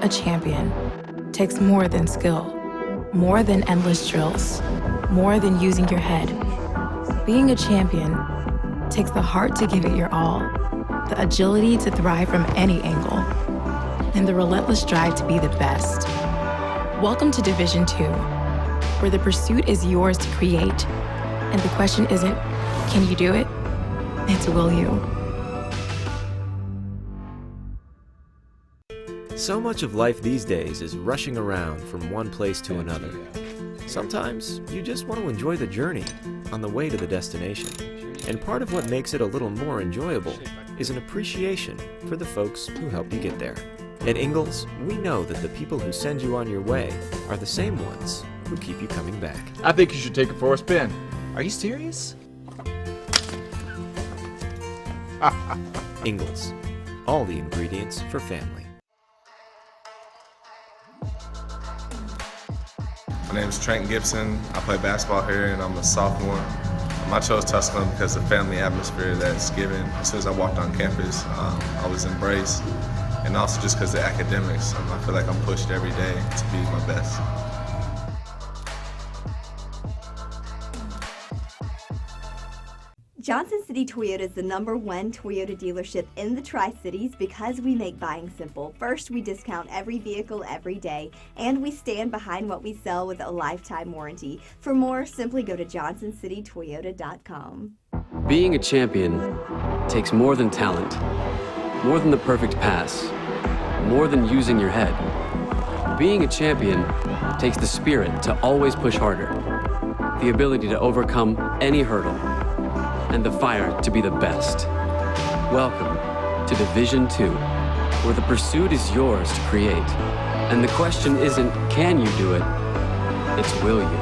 a champion takes more than skill, more than endless drills, more than using your head. Being a champion takes the heart to give it your all, the agility to thrive from any angle, and the relentless drive to be the best. Welcome to Division 2, where the pursuit is yours to create, and the question isn't, can you do it? It's, will you? So much of life these days is rushing around from one place to another. Sometimes you just want to enjoy the journey on the way to the destination. And part of what makes it a little more enjoyable is an appreciation for the folks who help you get there. At Ingalls, we know that the people who send you on your way are the same ones who keep you coming back. I think you should take it for a spin. Are you serious? Ingalls, all the ingredients for family. My name is Trent Gibson. I play basketball here and I'm a sophomore. I chose Tusculum because of the family atmosphere that's given. As soon as I walked on campus, I was embraced. And also just because of the academics. I feel like I'm pushed every day to be my best. Johnson City Toyota is the #1 Toyota dealership in the Tri-Cities because we make buying simple. First, we discount every vehicle every day, and we stand behind what we sell with a lifetime warranty. For more, simply go to johnsоncitytoyota.com. Being a champion takes more than talent, more than the perfect pass, more than using your head. Being a champion takes the spirit to always push harder, the ability to overcome any hurdle, and the fire to be the best. Welcome to Division 2, where the pursuit is yours to create. And the question isn't, can you do it? It's, will you?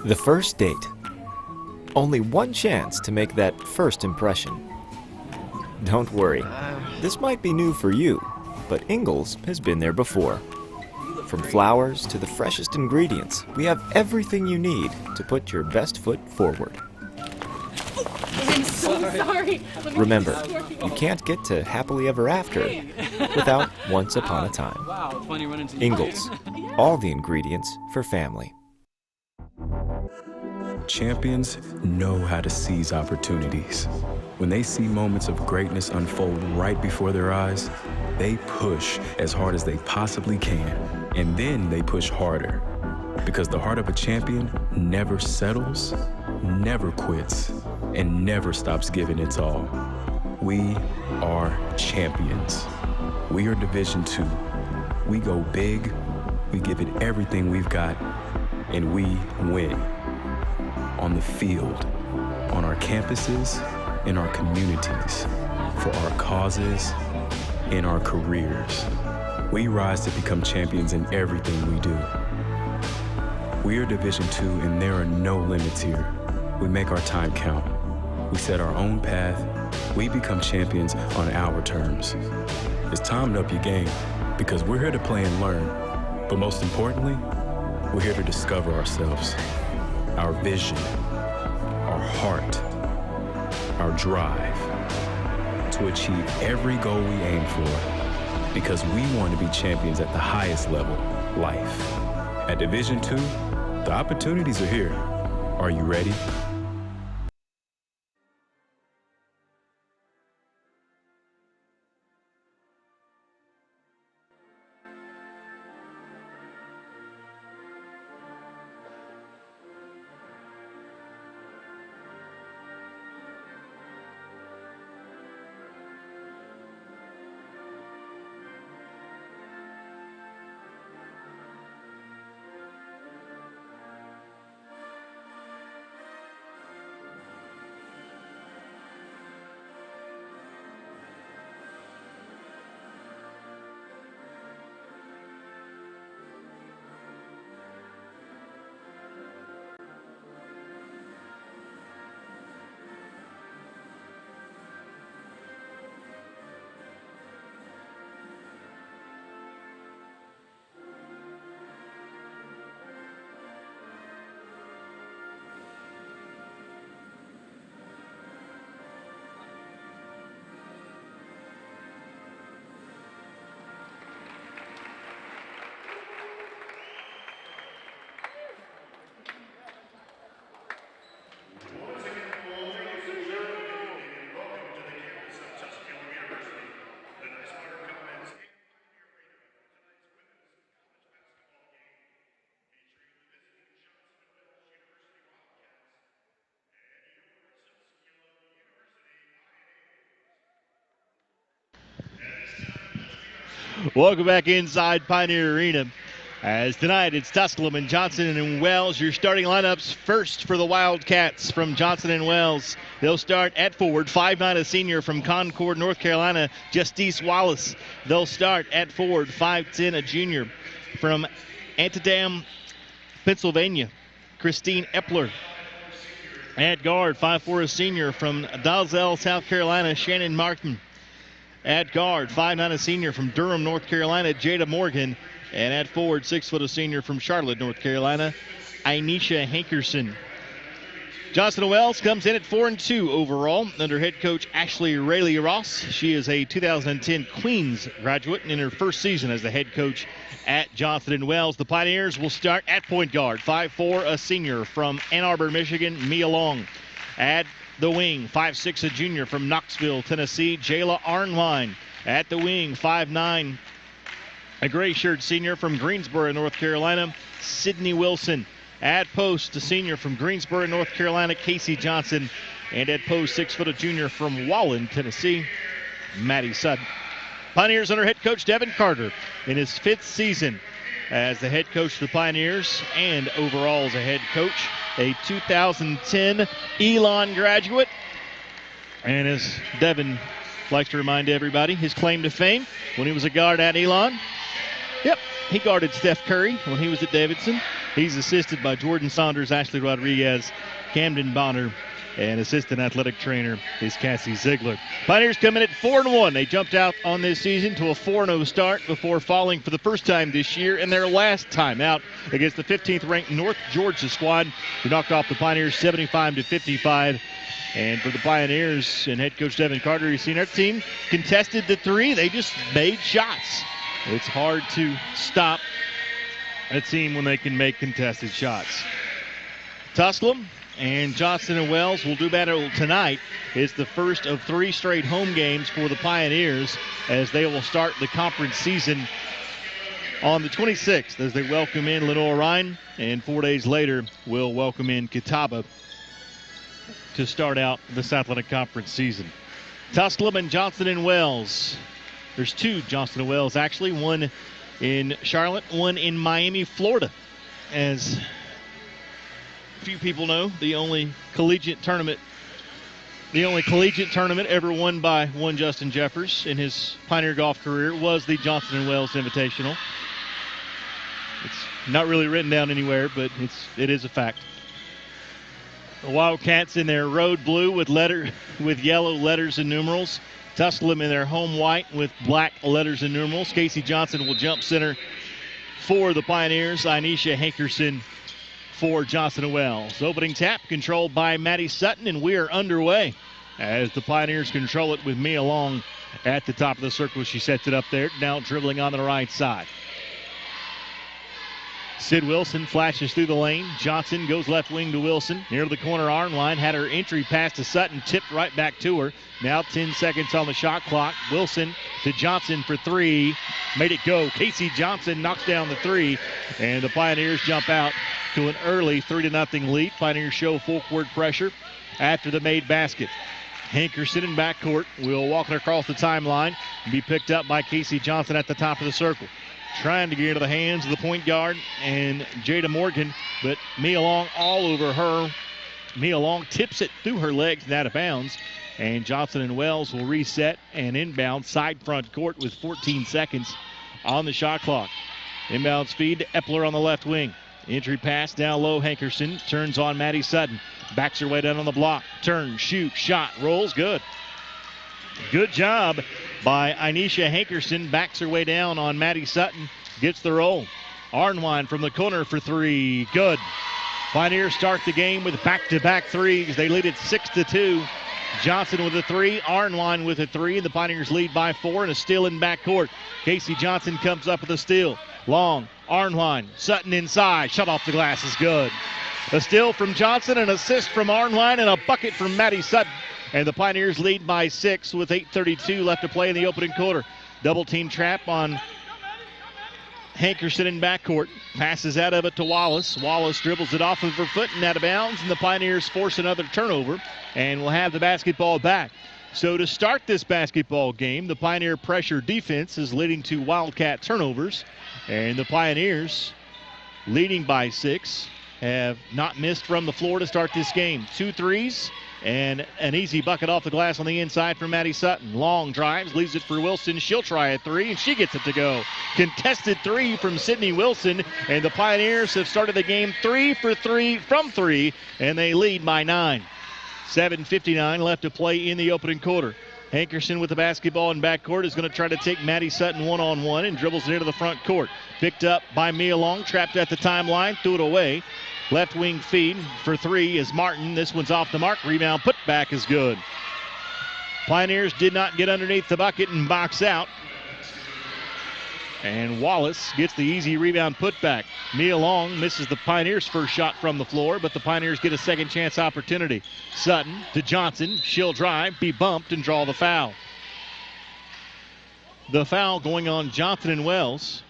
The first date. Only one chance to make that first impression. Don't worry, this might be new for you, but Ingalls has been there before. From flowers to the freshest ingredients, we have everything you need to put your best foot forward. I'm so sorry. Remember, you can't get to happily ever after without once upon a time. Wow, it's funny running into Ingalls, all the ingredients for family. Champions know how to seize opportunities. When they see moments of greatness unfold right before their eyes, they push as hard as they possibly can, and then they push harder. Because the heart of a champion never settles, never quits, and never stops giving its all. We are champions. We are Division 2. We go big, we give it everything we've got, and we win. On the field, on our campuses, in our communities, for our causes, in our careers. We rise to become champions in everything we do. We are Division 2 and there are no limits here. We make our time count. We set our own path. We become champions on our terms. It's time to up your game because we're here to play and learn. But most importantly, we're here to discover ourselves, our vision, our heart, our drive to achieve every goal we aim for because we want to be champions at the highest level, life. At Division 2, the opportunities are here. Are you ready? Welcome back inside Pioneer Arena. As tonight it's Tusculum and Johnson and Wells. Your starting lineups first for the Wildcats from Johnson and Wells. They'll start at forward. 5'9", a senior from Concord, North Carolina, Justice Wallace. They'll start at forward. 5'10", a junior from Antietam, Pennsylvania, Christine Epler. At guard, 5'4", a senior from Dalzell, South Carolina, Shannon Martin. At guard, 5'9", a senior from Durham, North Carolina, Jada Morgan. And at forward, 6 foot, a senior from Charlotte, North Carolina, Inesha Hankerson. Johnson & Wells comes in at 4-2 overall under head coach Ashley Rayleigh Ross. She is a 2010 Queens graduate and in her first season as the head coach at Johnson & Wells. The Pioneers will start at point guard, 5'4", a senior from Ann Arbor, Michigan, Mia Long. At the wing, 5'6", a junior from Knoxville, Tennessee, Jayla Arnline. At the wing, 5'9", a gray shirt senior from Greensboro, North Carolina, Sydney Wilson. At post, a senior from Greensboro, North Carolina, Casey Johnson. And at post, 6 foot, a junior from Wallen, Tennessee, Maddie Sutton. Pioneers under head coach Devin Carter in his 5th season as the head coach of the Pioneers and overall as a head coach. A 2010 Elon graduate. And as Devin likes to remind everybody, his claim to fame when he was a guard at Elon. Yep, he guarded Steph Curry when he was at Davidson. He's assisted by Jordan Saunders, Ashley Rodriguez, Camden Bonner, and assistant athletic trainer is Cassie Ziegler. Pioneers come in at 4-1. They jumped out on this season to a 4-0 start before falling for the first time this year and their last time out against the 15th-ranked North Georgia squad, who knocked off the Pioneers 75-55. And for the Pioneers and head coach Devin Carter, you've seen our team contested the three. They just made shots. It's hard to stop a team when they can make contested shots. Tusculum and Johnson & Wells will do battle tonight. It's the first of 3 straight home games for the Pioneers as they will start the conference season on the 26th as they welcome in Lenoir-Rhyne, and 4 days later will welcome in Catawba to start out the South Atlantic Conference season. Tusculum and Johnson & Wells. There's 2 Johnson & Wells, actually. One in Charlotte, one in Miami, Florida. As few people know, the only collegiate tournament ever won by one Justin Jeffers in his Pioneer golf career was the Johnson & Wells Invitational. It's not really written down anywhere, but it is a fact. The Wildcats in their road blue with yellow letters and numerals. Tusculum in their home white with black letters and numerals. Casey Johnson will jump center for the Pioneers. Inesha Hankerson for Johnson & Wells. Opening tap controlled by Maddie Sutton, and we are underway as the Pioneers control it with Mia Long at the top of the circle. She sets it up there, now dribbling on the right side. Sid Wilson flashes through the lane. Johnson goes left wing to Wilson. Near the corner arm line. Had her entry pass to Sutton. Tipped right back to her. Now 10 seconds on the shot clock. Wilson to Johnson for 3. Made it go. Casey Johnson knocks down the 3. And the Pioneers jump out to an early 3-0 lead. Pioneers show full court pressure after the made basket. Hankerson in backcourt will walk it across the timeline and be picked up by Casey Johnson at the top of the circle. Trying to get into the hands of the point guard and Jada Morgan, but Mia Long all over her. Mia Long tips it through her legs and out of bounds. And Johnson & Wells will reset and inbound side front court with 14 seconds on the shot clock. Inbound speed to Epler on the left wing. Entry pass down low. Hankerson turns on Maddie Sutton. Backs her way down on the block. Turn, shoot, shot, rolls, good. Good job by Inesha Hankerson. Backs her way down on Maddie Sutton. Gets the roll. Arnwine from the corner for 3. Good. Pioneers start the game with back-to-back threes. They lead it 6-2. Johnson with a 3. Arnwine with a 3. The Pioneers lead by 4 and a steal in backcourt. Casey Johnson comes up with a steal. Long. Arnwine. Sutton inside. Shut off the glass is good. A steal from Johnson, an assist from Arnwine, and a bucket from Maddie Sutton. And the Pioneers lead by 6 with 8:32 left to play in the opening quarter. Double team trap on Hankerson in backcourt. Passes out of it to Wallace. Wallace dribbles it off of her foot and out of bounds, and the Pioneers force another turnover and will have the basketball back. So to start this basketball game, the Pioneer pressure defense is leading to Wildcat turnovers. And the Pioneers, leading by 6, have not missed from the floor to start this game. 2 threes and an easy bucket off the glass on the inside from Maddie Sutton. Long drives, leaves it for Wilson. She'll try a 3, and she gets it to go. Contested 3 from Sydney Wilson, and the Pioneers have started the game 3 for 3 from 3, and they lead by 9. 7:59 left to play in the opening quarter. Hankerson with the basketball in backcourt is going to try to take Maddie Sutton one-on-one and dribbles it into the front court. Picked up by Mia Long, trapped at the timeline, threw it away. Left wing feed for 3 is Martin. This one's off the mark. Rebound put back is good. Pioneers did not get underneath the bucket and box out. And Wallace gets the easy rebound put back. Mia Long misses the Pioneers' first shot from the floor, but the Pioneers get a second chance opportunity. Sutton to Johnson. She'll drive, be bumped, and draw the foul. The foul going on Johnson and Wells.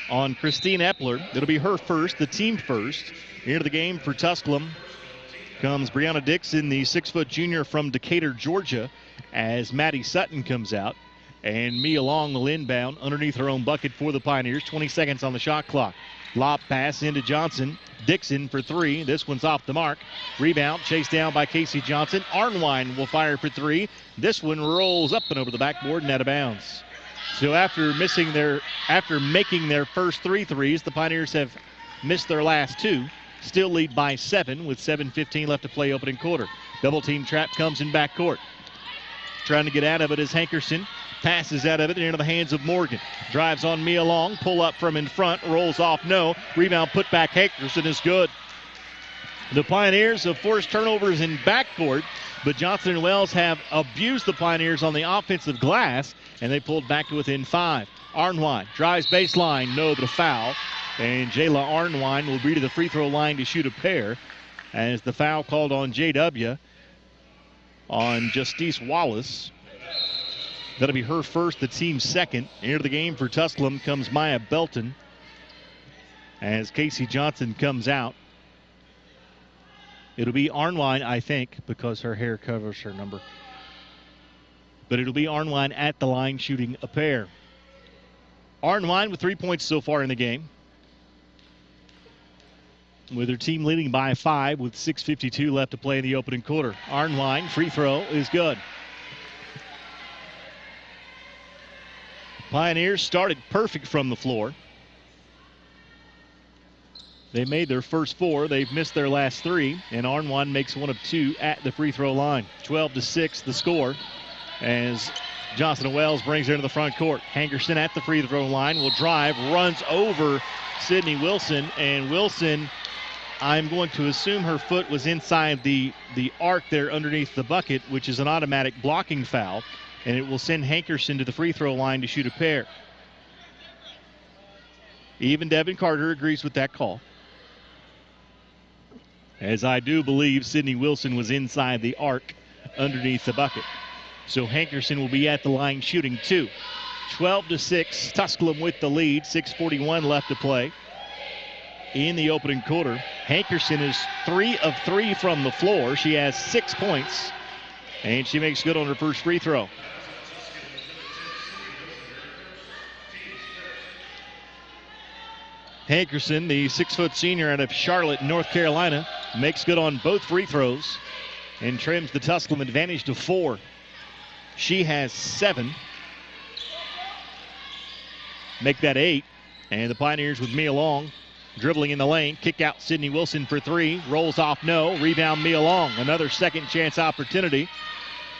On Christine Epler. It'll be her first, the team first. Into the game for Tusculum comes Brianna Dixon, the 6-foot junior from Decatur, Georgia, as Maddie Sutton comes out. And Mia Long will inbound underneath her own bucket for the Pioneers. 20 seconds on the shot clock. Lob pass into Johnson. Dixon for 3. This one's off the mark. Rebound chased down by Casey Johnson. Arnwine will fire for 3. This one rolls up and over the backboard and out of bounds. So after making their first 3 threes, the Pioneers have missed their last 2. Still lead by 7 with 7:15 left to play opening quarter. Double team trap comes in backcourt. Trying to get out of it is Hankerson. Passes out of it into the hands of Morgan. Drives on Mia Long. Pull up from in front. Rolls off no. Rebound put back. Hankerson is good. The Pioneers have forced turnovers in backcourt, but Johnson and Wells have abused the Pioneers on the offensive glass, and they pulled back to within 5. Arnwine drives baseline, no, but a foul. And Jayla Arnwine will be to the free throw line to shoot a pair, as the foul called on JW on Justice Wallace. That'll be her first, the team's second. Into the game for Tusculum comes Maya Belton as Casey Johnson comes out. It'll be Arnwine, I think, because her hair covers her number. But it'll be Arnwine at the line shooting a pair. Arnwine with 3 points so far in the game, with her team leading by 5 with 6:52 left to play in the opening quarter. Arnwine, free throw is good. Pioneers started perfect from the floor. They made their first 4. They've missed their last 3, and Arnwine makes 1 of 2 at the free throw line. 12-6 the score as Johnson and Wells brings it into the front court. Hankerson at the free throw line will drive, runs over Sydney Wilson, and Wilson, I'm going to assume her foot was inside the arc there underneath the bucket, which is an automatic blocking foul, and it will send Hankerson to the free throw line to shoot a pair. Even Devin Carter agrees with that call, as I do believe Sydney Wilson was inside the arc underneath the bucket. So Hankerson will be at the line shooting 2. 12-6, Tusculum with the lead. 6:41 left to play in the opening quarter. Hankerson is 3 of 3 from the floor. She has 6 points, and she makes good on her first free throw. Hankerson, the 6-foot senior out of Charlotte, North Carolina, makes good on both free throws and trims the Tusculum advantage to 4. She has 7. Make that 8. And the Pioneers with Mia Long dribbling in the lane. Kick out Sydney Wilson for 3. Rolls off no. Rebound Mia Long. Another second chance opportunity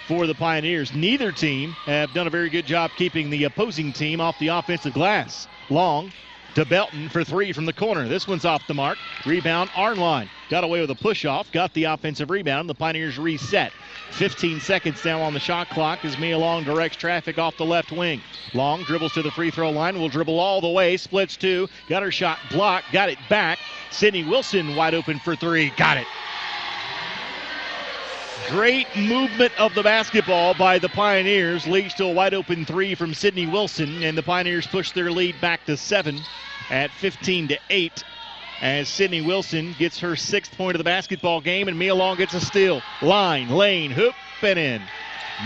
for the Pioneers. Neither team have done a very good job keeping the opposing team off the offensive glass. Long to Belton for 3 from the corner. This one's off the mark. Rebound Arnwine. Got away with a push-off. Got the offensive rebound. The Pioneers reset. 15 seconds now on the shot clock as Mia Long directs traffic off the left wing. Long dribbles to the free throw line. Will dribble all the way. Splits 2. Got her shot blocked. Got it back. Sydney Wilson wide open for 3. Got it. Great movement of the basketball by the Pioneers. Leads to a wide open 3 from Sydney Wilson. And the Pioneers push their lead back to 7 at 15-8. As Sydney Wilson gets her 6th point of the basketball game, and Mia Long gets a steal. Line, lane, hoop, and in.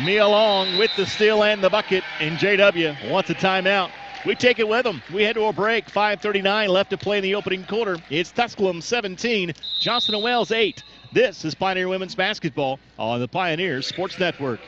Mia Long with the steal and the bucket, and JW wants a timeout. We take it with them. We head to a break. 5:39 left to play in the opening quarter. It's Tusculum 17, Johnson & Wales 8. This is Pioneer Women's Basketball on the Pioneer Sports Network.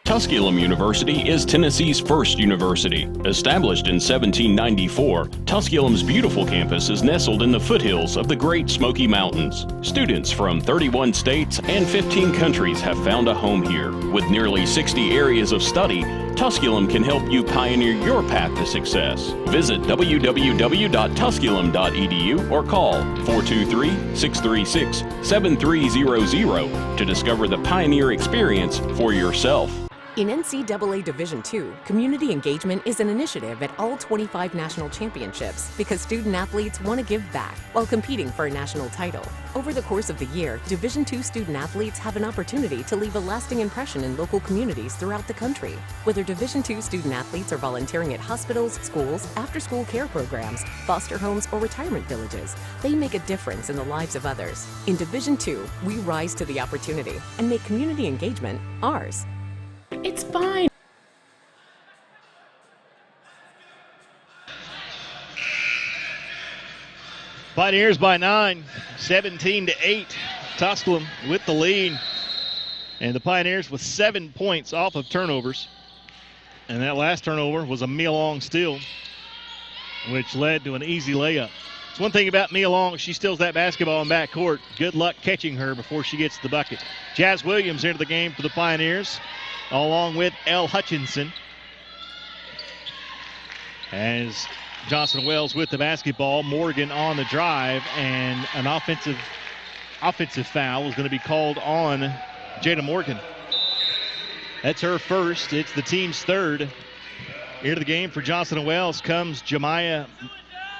Tusculum University is Tennessee's first university. Established in 1794, Tusculum's beautiful campus is nestled in the foothills of the Great Smoky Mountains. Students from 31 states and 15 countries have found a home here. With nearly 60 areas of study, Tusculum can help you pioneer your path to success. Visit www.tusculum.edu or call 423-636-7300 to discover the Pioneer experience for yourself. In NCAA Division II, community engagement is an initiative at all 25 national championships because student-athletes want to give back while competing for a national title. Over the course of the year, Division II student-athletes have an opportunity to leave a lasting impression in local communities throughout the country. Whether Division II student-athletes are volunteering at hospitals, schools, after-school care programs, foster homes, or retirement villages, they make a difference in the lives of others. In Division II, we rise to the opportunity and make community engagement ours. It's fine. Pioneers by 9, 17-8. Tusculum with the lead. And the Pioneers with 7 points off of turnovers. And that last turnover was a Mia Long steal, which led to an easy layup. It's one thing about Mia Long, she steals that basketball in backcourt. Good luck catching her before she gets the bucket. Jazz Williams into the game for the Pioneers, along with Elle Hutchinson. As Johnson & Wales with the basketball, Morgan on the drive, and an offensive foul is going to be called on Jada Morgan. That's her first. It's the team's third. Into the game for Johnson & Wales comes Jemiah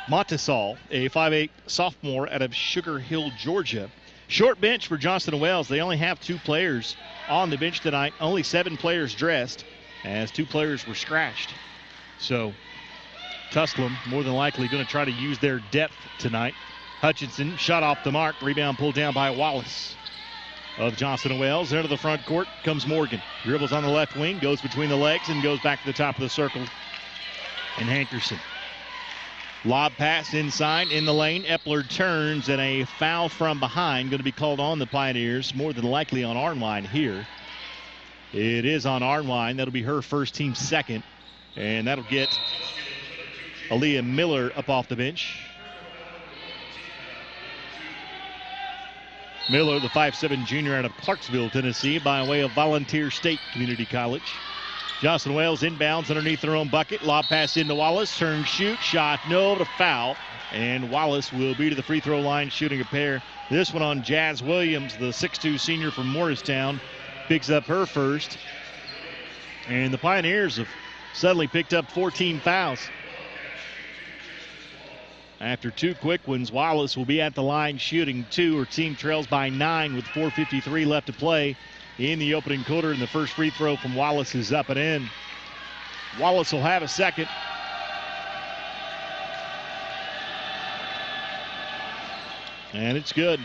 Montesol, a 5'8 sophomore out of Sugar Hill, Georgia. Short bench for Johnson & Wales. They only have 2 players on the bench tonight. Only 7 players dressed, as 2 players were scratched. So Tusculum more than likely going to try to use their depth tonight. Hutchinson shot off the mark. Rebound pulled down by Wallace of Johnson & Wales. Into the front court comes Morgan. Dribbles on the left wing, goes between the legs, and goes back to the top of the circle. And Hankerson. Lob pass inside in the lane. Epler turns, and a foul from behind going to be called on the Pioneers, more than likely on Arnwine here. It is on Arnwine. That'll be her first, team second. And that'll get Aaliyah Miller up off the bench. Miller, the 5'7 junior out of Clarksville, Tennessee, by way of Volunteer State Community College. Johnson & Wales inbounds underneath their own bucket. Lob pass into Wallace. Turn, shoot, shot, no, but a foul. And Wallace will be to the free throw line shooting a pair. This one on Jazz Williams, the 6'2 senior from Morristown, picks up her first. And the Pioneers have suddenly picked up 14 fouls. After 2 quick ones, Wallace will be at the line shooting 2. Her team trails by 9 with 4:53 left to play in the opening quarter, and the first free throw from Wallace is up and in. Wallace will have a second. And it's good.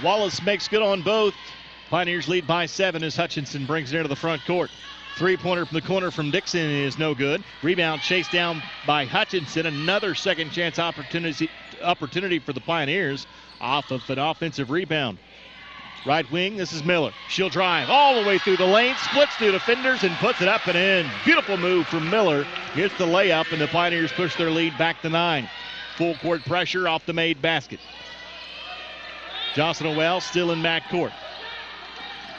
Wallace makes good on both. Pioneers lead by 7 as Hutchinson brings it into the front court. Three-pointer from the corner from Dixon is no good. Rebound chased down by Hutchinson. Another second chance opportunity for the Pioneers off of an offensive rebound. Right wing, this is Miller. She'll drive all the way through the lane, splits through defenders, and puts it up and in. Beautiful move from Miller. Gets the layup, and the Pioneers push their lead back to 9. Full court pressure off the made basket. Johnson & Wales still in backcourt.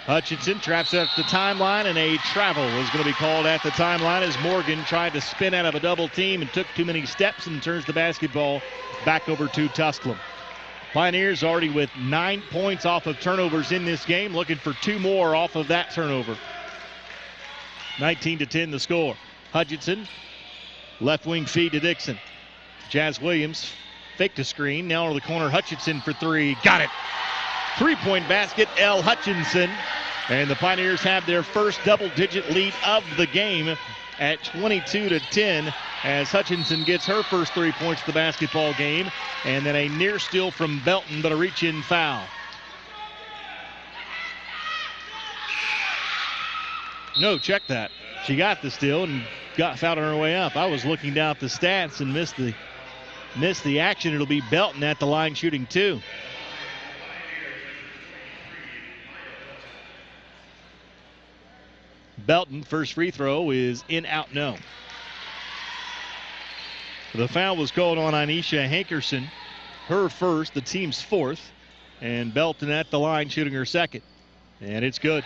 Hutchinson traps at the timeline, and a travel is going to be called at the timeline as Morgan tried to spin out of a double team and took too many steps and turns the basketball back over to Tusculum. Pioneers already with 9 points off of turnovers in this game, looking for 2 more off of that turnover. 19-10 the score. Hutchinson, left wing feed to Dixon. Jazz Williams faked a screen, now to the corner. Hutchinson for 3, got it. 3-point basket, Elle Hutchinson. And the Pioneers have their first double-digit lead of the game at 22-10 as Hutchinson gets her first 3 points of the basketball game. And then a near steal from Belton, but a reach-in foul. No, check that. She got the steal and got fouled on her way up. I was looking down at the stats and missed the action. It'll be Belton at the line shooting 2. Belton, first free throw is in, out, no. The foul was called on Anisha Hankerson, her first, the team's fourth, and Belton at the line shooting her second. And it's good.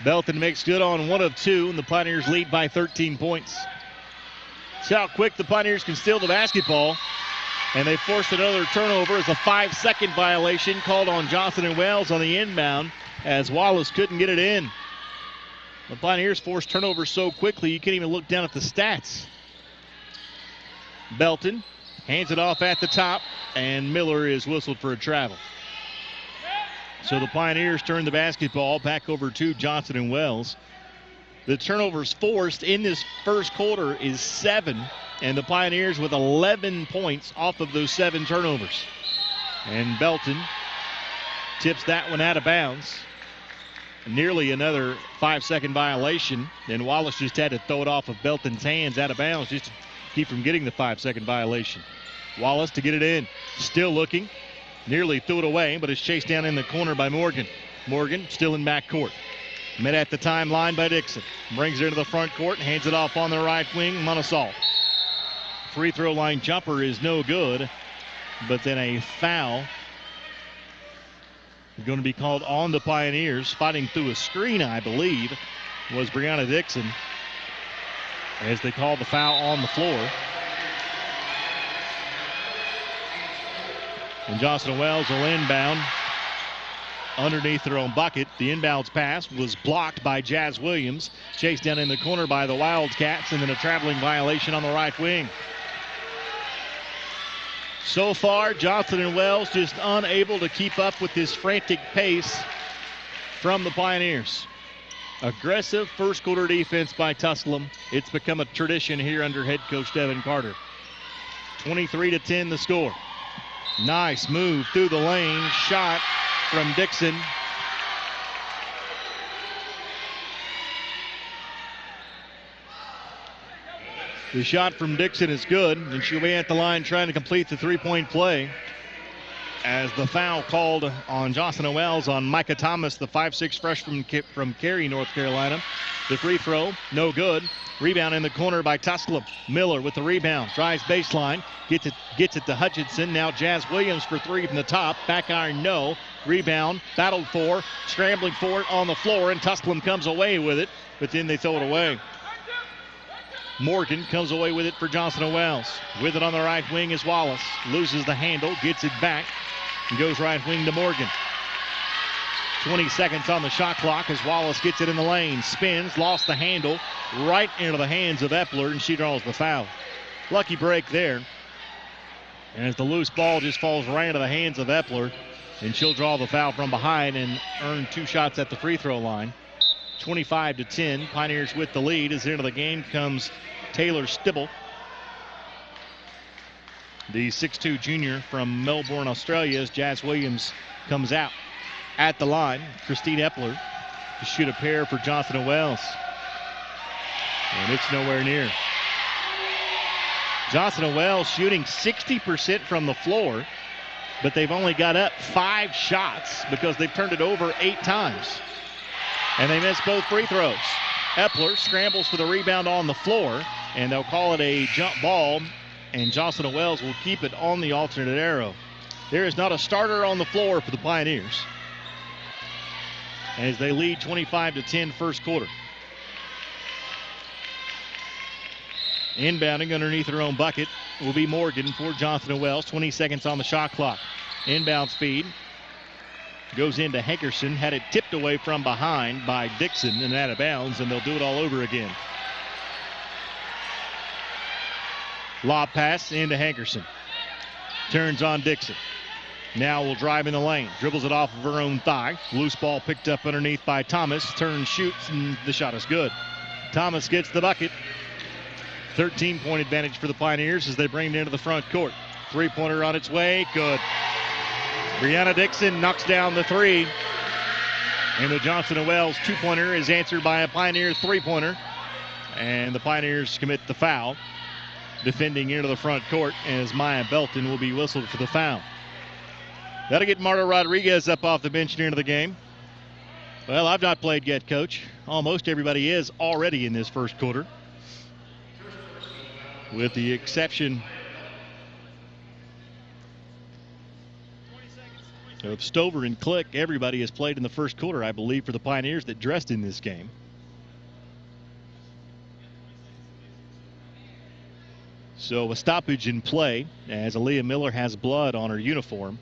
Belton makes good on 1 of 2, and the Pioneers lead by 13 points. See how quick the Pioneers can steal the basketball. And they forced another turnover as a 5-second violation called on Johnson and Wells on the inbound as Wallace couldn't get it in. The Pioneers forced turnovers so quickly you can't even look down at the stats. Belton hands it off at the top, and Miller is whistled for a travel. So the Pioneers turn the basketball back over to Johnson and Wells. The turnovers forced in this first quarter is 7, and the Pioneers with 11 points off of those 7 turnovers. And Belton tips that one out of bounds. Nearly another 5-second violation, and Wallace just had to throw it off of Belton's hands out of bounds just to keep from getting the 5-second violation. Wallace to get it in, still looking, nearly threw it away, but is chased down in the corner by Morgan. Morgan still in backcourt. Met at the timeline by Dixon. Brings her to the front court and hands it off on the right wing. Monosol. Free throw line jumper is no good, but then a foul going to be called on the Pioneers. Fighting through a screen, I believe, was Brianna Dixon as they call the foul on the floor. And Johnson & Wells will inbound underneath their own bucket. The inbounds pass was blocked by Jazz Williams. Chased down in the corner by the Wildcats, and then a traveling violation on the right wing. So far, Johnson & Wells just unable to keep up with this frantic pace from the Pioneers. Aggressive first quarter defense by Tusculum. It's become a tradition here under head coach Devin Carter. 23-10 the score. Nice move through the lane. Shot from Dixon. The shot from Dixon is good, and she'll be at the line trying to complete the three-point play. As the foul called on Johnson & Wells on Micah Thomas, the 5'6 freshman from Cary, North Carolina. The free throw, no good. Rebound in the corner by Tusculum. Miller with the rebound, drives baseline, gets it to Hutchinson. Now Jazz Williams for 3 from the top. Back iron, no. Rebound, battled for, scrambling for it on the floor, and Tusculum comes away with it, but then they throw it away. Morgan comes away with it for Johnson & Wells. With it on the right wing is Wallace. Loses the handle, gets it back, and goes right wing to Morgan. 20 seconds on the shot clock as Wallace gets it in the lane. Spins, lost the handle, right into the hands of Epler, and she draws the foul. Lucky break there. As the loose ball just falls right into the hands of Epler, and she'll draw the foul from behind and earn 2 shots at the free throw line. 25-10, Pioneers with the lead. As into the game comes Taylor Stibble, the 6'2 junior from Melbourne, Australia, as Jazz Williams comes out. At the line, Christine Epler to shoot a pair for Johnson & Wells. And it's nowhere near. Johnson & Wells shooting 60% from the floor, but they've only got up 5 shots because they've turned it over 8 times. And they missed both free throws. Epler scrambles for the rebound on the floor, and they'll call it a jump ball, and Johnson & Wells will keep it on the alternate arrow. There is not a starter on the floor for the Pioneers as they lead 25-10 first quarter. Inbounding underneath their own bucket will be Morgan for Johnson & Wells. 20 seconds on the shot clock. Inbounds feed. Goes into Hankerson. Had it tipped away from behind by Dixon and out of bounds, and they'll do it all over again. Lob pass into Hankerson. Turns on Dixon. Now will drive in the lane. Dribbles it off of her own thigh. Loose ball picked up underneath by Thomas. Turns, shoots, and the shot is good. Thomas gets the bucket. 13-point advantage for the Pioneers as they bring it into the front court. Three-pointer on its way. Good. Brianna Dixon knocks down the three. And the Johnson & Wells two-pointer is answered by a Pioneer three-pointer. And the Pioneers commit the foul. Defending into the front court as Maya Belton will be whistled for the foul. That'll get Marta Rodriguez up off the bench near the game. Well, I've not played yet, Coach. Almost everybody is already in this first quarter. With the exception of Stover and Click, everybody has played in the first quarter, I believe, for the Pioneers that dressed in this game. So a stoppage in play as Aaliyah Miller has blood on her uniform.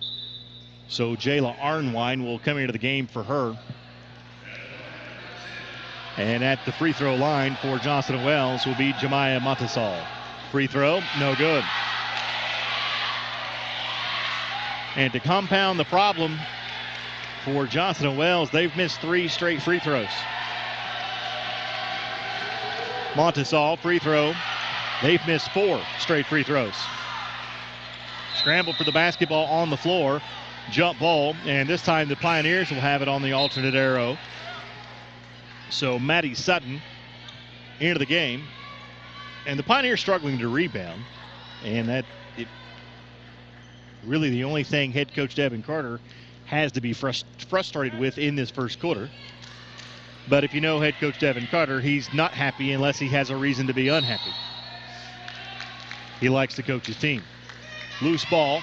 So Jayla Arnwine will come into the game for her. And at the free throw line for Johnson & Wells will be Jemiah Montasol. Free throw, no good. And to compound the problem for Johnson & Wells, they've missed 3 straight free throws. Montasol, free throw. They've missed 4 straight free throws. Scramble for the basketball on the floor. Jump ball, and this time the Pioneers will have it on the alternate arrow. So Maddie Sutton into the game. And the Pioneers struggling to rebound. And that really the only thing head coach Devin Carter has to be frustrated with in this first quarter. But if you know head coach Devin Carter, he's not happy unless he has a reason to be unhappy. He likes to coach his team. Loose ball.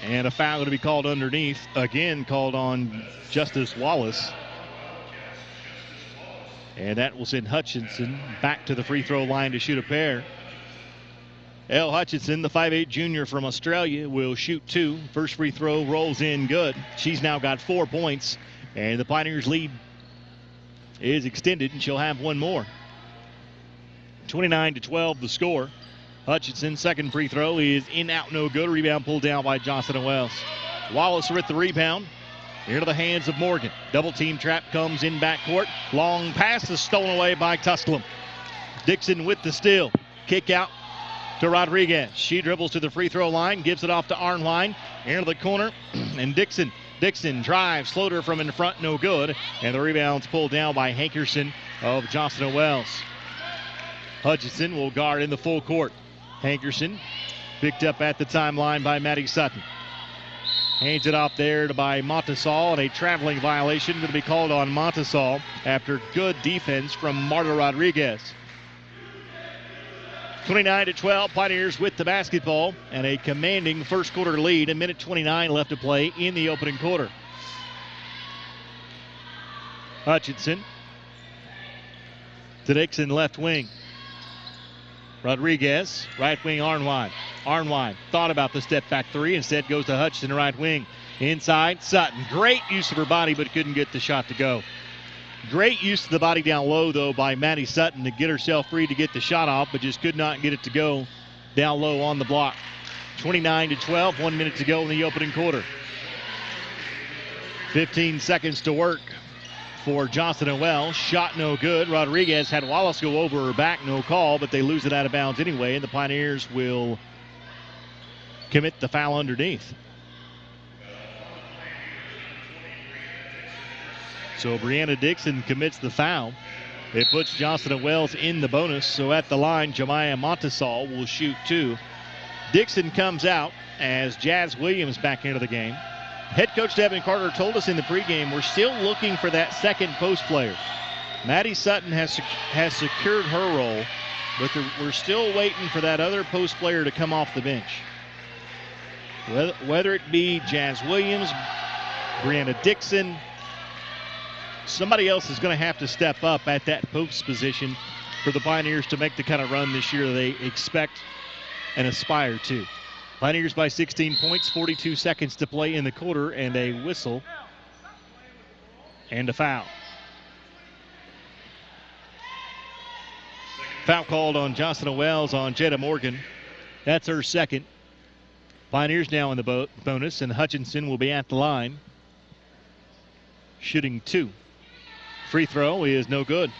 And a foul going to be called underneath. Again, called on Justice Wallace. And that will send Hutchinson back to the free throw line to shoot a pair. Elle Hutchinson, the 5'8 junior from Australia, will shoot 2. First free throw rolls in good. She's now got 4 points. And the Pioneers' lead is extended, and she'll have 1 more. 29-12 the score. Hutchinson, second free throw is in, out, no good. Rebound pulled down by Johnson & Wells. Wallace with the rebound. Into the hands of Morgan. Double team trap comes in backcourt. Long pass is stolen away by Tusculum. Dixon with the steal. Kick out to Rodriguez. She dribbles to the free throw line, gives it off to Arnwine. Into the corner, and Dixon drives, floater from in front, no good. And the rebound's pulled down by Hankerson of Johnson & Wells. Hutchinson will guard in the full court. Hankerson picked up at the timeline by Maddie Sutton. Hands it off there by Montasol, and a traveling violation going to be called on Montasol after good defense from Marta Rodriguez. 29-12, Pioneers with the basketball and a commanding first quarter lead. A minute 29 left to play in the opening quarter. Hutchinson to Dixon, left wing. Rodriguez, right wing, Arnwine. Arnwine thought about the step back 3, instead goes to Hutchinson, right wing. Inside, Sutton. Great use of her body, but couldn't get the shot to go. Great use of the body down low, though, by Maddie Sutton to get herself free to get the shot off, but just could not get it to go down low on the block. 29-12, 1 minute to go in the opening quarter. 15 seconds to work for Johnson & Wells. Shot no good. Rodriguez had Wallace go over her back, no call, but they lose it out of bounds anyway, and the Pioneers will commit the foul underneath. So Brianna Dixon commits the foul. It puts Johnson & Wells in the bonus. So at the line, Jemiah Montasol will shoot 2. Dixon comes out as Jazz Williams back into the game. Head coach Devin Carter told us in the pregame we're still looking for that second post player. Maddie Sutton has secured her role, but we're still waiting for that other post player to come off the bench. Whether it be Jazz Williams, Brianna Dixon, somebody else is going to have to step up at that post position for the Pioneers to make the kind of run this year they expect and aspire to. Pioneers by 16 points, 42 seconds to play in the quarter, and a whistle and a foul. Foul called on Johnson & Wells on Jetta Morgan. That's her second. Pioneers now in the bonus, and Hutchinson will be at the line, shooting 2. Free throw is no good.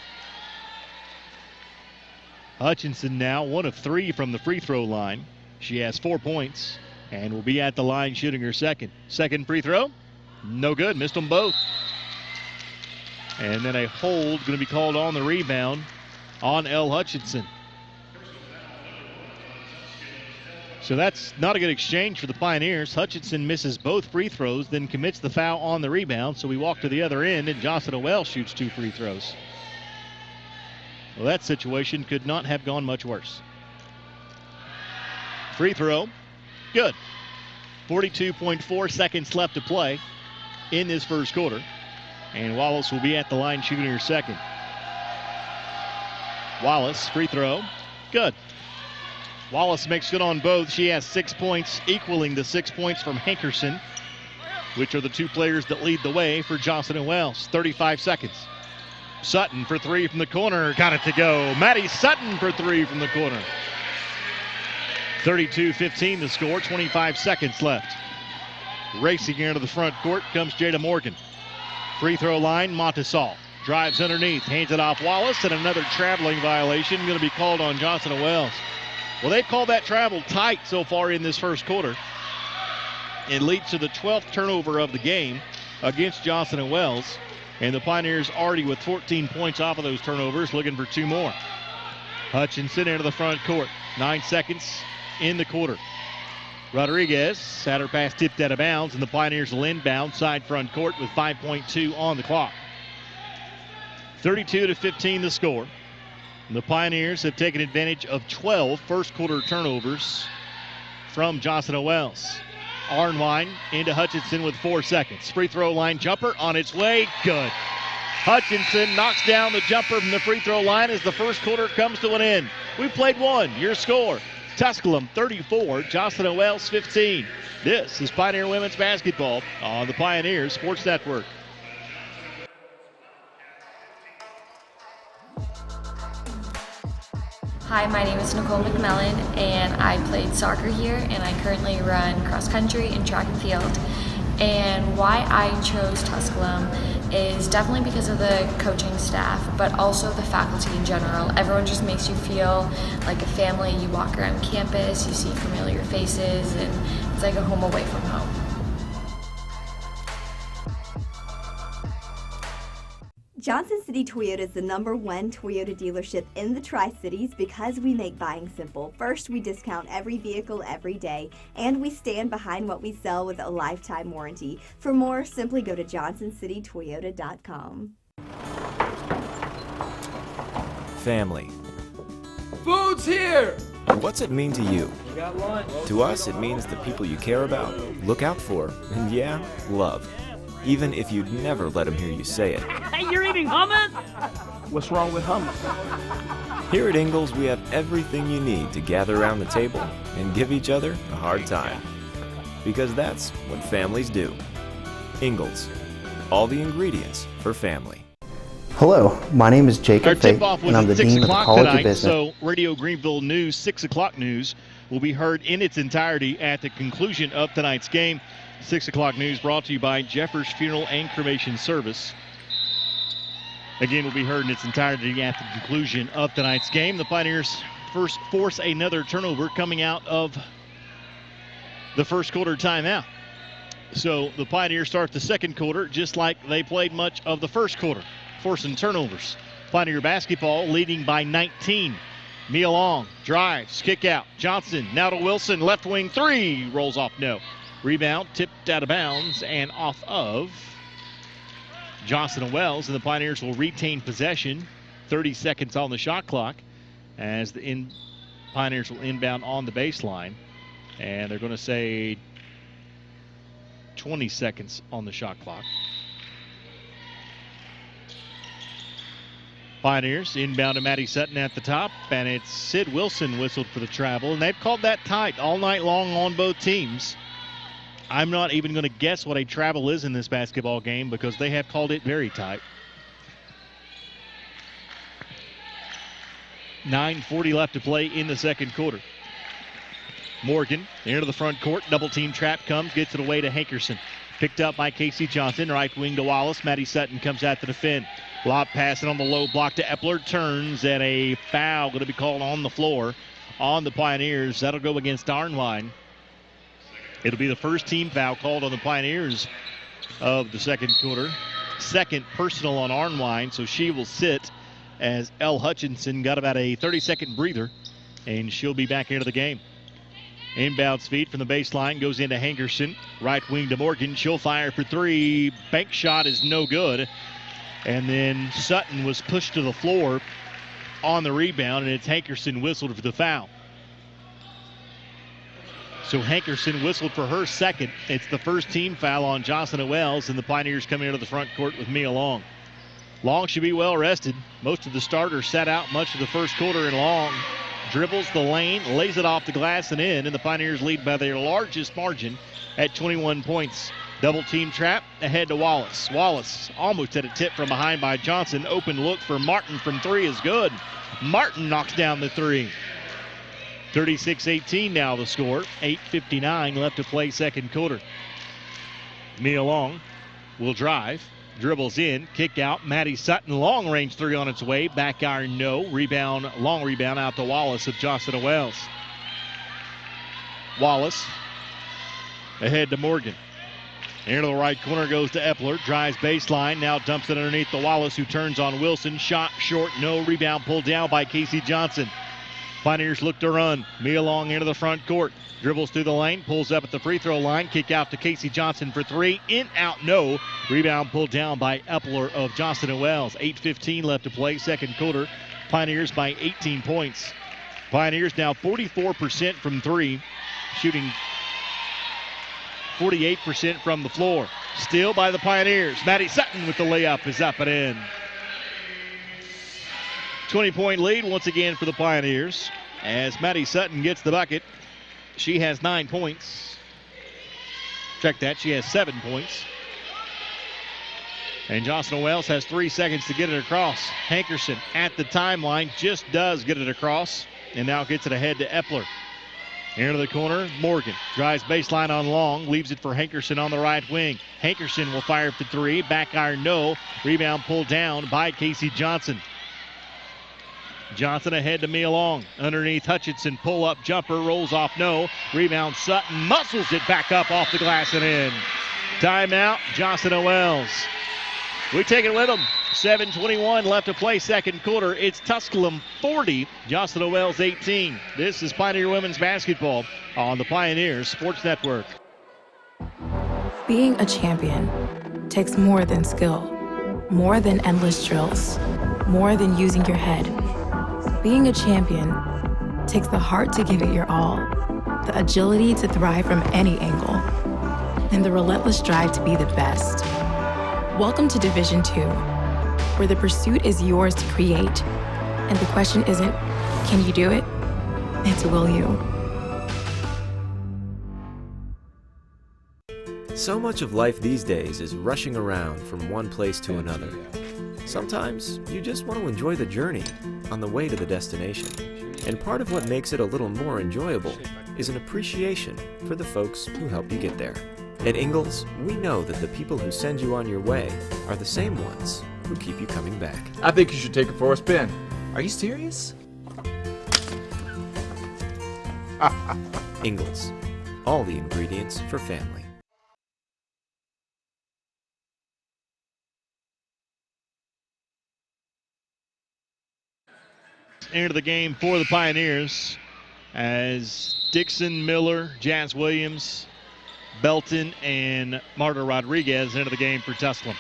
Hutchinson now 1 of 3 from the free throw line. She has 4 points and will be at the line shooting her second. Second free throw, no good, missed them both. And then a hold going to be called on the rebound on Elle Hutchinson. So that's not a good exchange for the Pioneers. Hutchinson misses both free throws, then commits the foul on the rebound. So we walk to the other end, and Jocelyn Wells shoots 2 free throws. Well, that situation could not have gone much worse. Free throw, good. 42.4 seconds left to play in this first quarter. And Wallace will be at the line shooting her second. Wallace, free throw, good. Wallace makes good on both. She has 6 points, equaling the 6 points from Hankerson, which are the 2 players that lead the way for Johnson & Wells. 35 seconds. Sutton for 3 from the corner. Got it to go. Maddie Sutton for 3 from the corner. 32-15 the score. 25 seconds left. Racing into the front court comes Jada Morgan. Free throw line, Montesaul. Drives underneath, hands it off Wallace, and another traveling violation going to be called on Johnson & Wells. Well, they've called that travel tight so far in this first quarter. It leads to the 12th turnover of the game against Johnson & Wells. And the Pioneers already with 14 points off of those turnovers, looking for 2 more. Hutchinson into the front court. 9 seconds in the quarter. Rodriguez had her pass tipped out of bounds, and the Pioneers will inbound side front court with 5.2 on the clock. 32-15 the score. And the Pioneers have taken advantage of 12 first quarter turnovers from Johnson & Wells. Arnwine into Hutchinson with 4 seconds. Free throw line jumper on its way, good. Hutchinson knocks down the jumper from the free throw line as the first quarter comes to an end. We played 1, your score. Tusculum 34, Johnson & Wells 15. This is Pioneer Women's Basketball on the Pioneer Sports Network. Hi, my name is Nicole McMillan, and I played soccer here, and I currently run cross country and track and field. And why I chose Tusculum is definitely because of the coaching staff, but also the faculty in general. Everyone just makes you feel like a family. You walk around campus, you see familiar faces, and it's like a home away from home. Johnson City Toyota is the #1 Toyota dealership in the Tri-Cities because we make buying simple. First, we discount every vehicle every day, and we stand behind what we sell with a lifetime warranty. For more, simply go to johnsoncitytoyota.com. Family. Food's here! What's it mean to you? We got lunch. To us, it means the people you care about, look out for, and yeah, love. Even if you'd never let them hear you say it. Hey, you're eating hummus? What's wrong with hummus? Here at Ingalls, we have everything you need to gather around the table and give each other a hard time. Because that's what families do. Ingalls, all the ingredients for family. Hello, my name is Jacob Fate, and I'm the Dean of the College of Business. So Radio Greenville News, 6 o'clock news, will be heard in its entirety at the conclusion of tonight's game. 6 o'clock news brought to you by Jeffers Funeral and Cremation Service. Again, will be heard in its entirety at the conclusion of tonight's game. The Pioneers first force another turnover coming out of the first quarter timeout. So the Pioneers start the second quarter just like they played much of the first quarter, forcing turnovers. Pioneer basketball leading by 19. Mia Long drives, kick out. Johnson now to Wilson, left wing 3, rolls off, no. Rebound tipped out of bounds and off of Johnson & Wells, and the Pioneers will retain possession. 30 seconds on the shot clock as the Pioneers will inbound on the baseline, and they're going to say 20 seconds on the shot clock. Pioneers inbound to Maddie Sutton at the top, and it's Sid Wilson whistled for the travel, and they've called that tight all night long on both teams. I'm not even going to guess what a travel is in this basketball game because they have called it very tight. 9:40 left to play in the second quarter. Morgan into the front court. Double team trap comes, gets it away to Hankerson. Picked up by Casey Johnson, right wing to Wallace. Maddie Sutton comes out to defend. Lob passing on the low block to Epler. Turns, and a foul going to be called on the floor on the Pioneers. That'll go against Arnwine. It'll be the first team foul called on the Pioneers of the second quarter. Second personal on Arnwine, so she will sit as Elle Hutchinson got about a 30-second breather, and she'll be back into the game. Inbounds feed from the baseline goes into Hankerson. Right wing to Morgan. She'll fire for three. Bank shot is no good. And then Sutton was pushed to the floor on the rebound, and it's Hankerson whistled for the foul. So Hankerson whistled for her second. It's the first team foul on Jocelyn Wells, and the Pioneers coming into the front court with Mia Long. Long should be well rested. Most of the starters sat out much of the first quarter, and Long dribbles the lane, lays it off the glass and in, and the Pioneers lead by their largest margin at 21 points. Double team trap ahead to Wallace. Wallace almost had a tip from behind by Johnson. Open look for Martin from three is good. Martin knocks down the three. 36-18 now the score. 8:59 left to play second quarter. Mia Long will drive. Dribbles in, kick out. Maddie Sutton, long range three on its way. Back iron, no. Rebound, long rebound out to Wallace of Jocelyn Wells. Wallace ahead to Morgan. Into the right corner goes to Epler. Drives baseline, now dumps it underneath the Wallace, who turns on Wilson. Shot short, no. Rebound pulled down by Casey Johnson. Pioneers look to run. Mia Long into the front court. Dribbles through the lane, pulls up at the free throw line. Kick out to Casey Johnson for three. In, out, no. Rebound pulled down by Epler of Johnson & Wells. 8:15 left to play, second quarter. Pioneers by 18 points. Pioneers now 44% from three, shooting 48% from the floor. Still by the Pioneers. Maddie Sutton with the layup is up and in. 20-point lead once again for the Pioneers. As Maddie Sutton gets the bucket, she has 9 points. Check that, she has 7 points. And Jocelyn Wells has 3 seconds to get it across. Hankerson at the timeline just does get it across, and now gets it ahead to Epler. Into the corner, Morgan drives baseline on Long, leaves it for Hankerson on the right wing. Hankerson will fire for three, back iron no. Rebound pulled down by Casey Johnson. Johnson ahead to Mia Long. Underneath Hutchinson, pull up jumper, rolls off no. Rebound Sutton, muscles it back up off the glass and in. Timeout, Jocelyn Wells. We take it with them. 7:21 left to play second quarter. It's Tusculum 40, Jocelyn Wells 18. This is Pioneer Women's Basketball on the Pioneers Sports Network. Being a champion takes more than skill, more than endless drills, more than using your head. Being a champion takes the heart to give it your all, the agility to thrive from any angle, and the relentless drive to be the best. Welcome to Division II, where the pursuit is yours to create, and the question isn't, can you do it? It's, will you? So much of life these days is rushing around from one place to another. Sometimes you just want to enjoy the journey on the way to the destination. And part of what makes it a little more enjoyable is an appreciation for the folks who help you get there. At Ingalls, we know that the people who send you on your way are the same ones who keep you coming back. I think you should take it for a spin. Are you serious? Ingalls, all the ingredients for family. Into the game for the Pioneers as Dixon, Miller, Jazz Williams, Belton, and Marta Rodriguez into the game for Tusculum.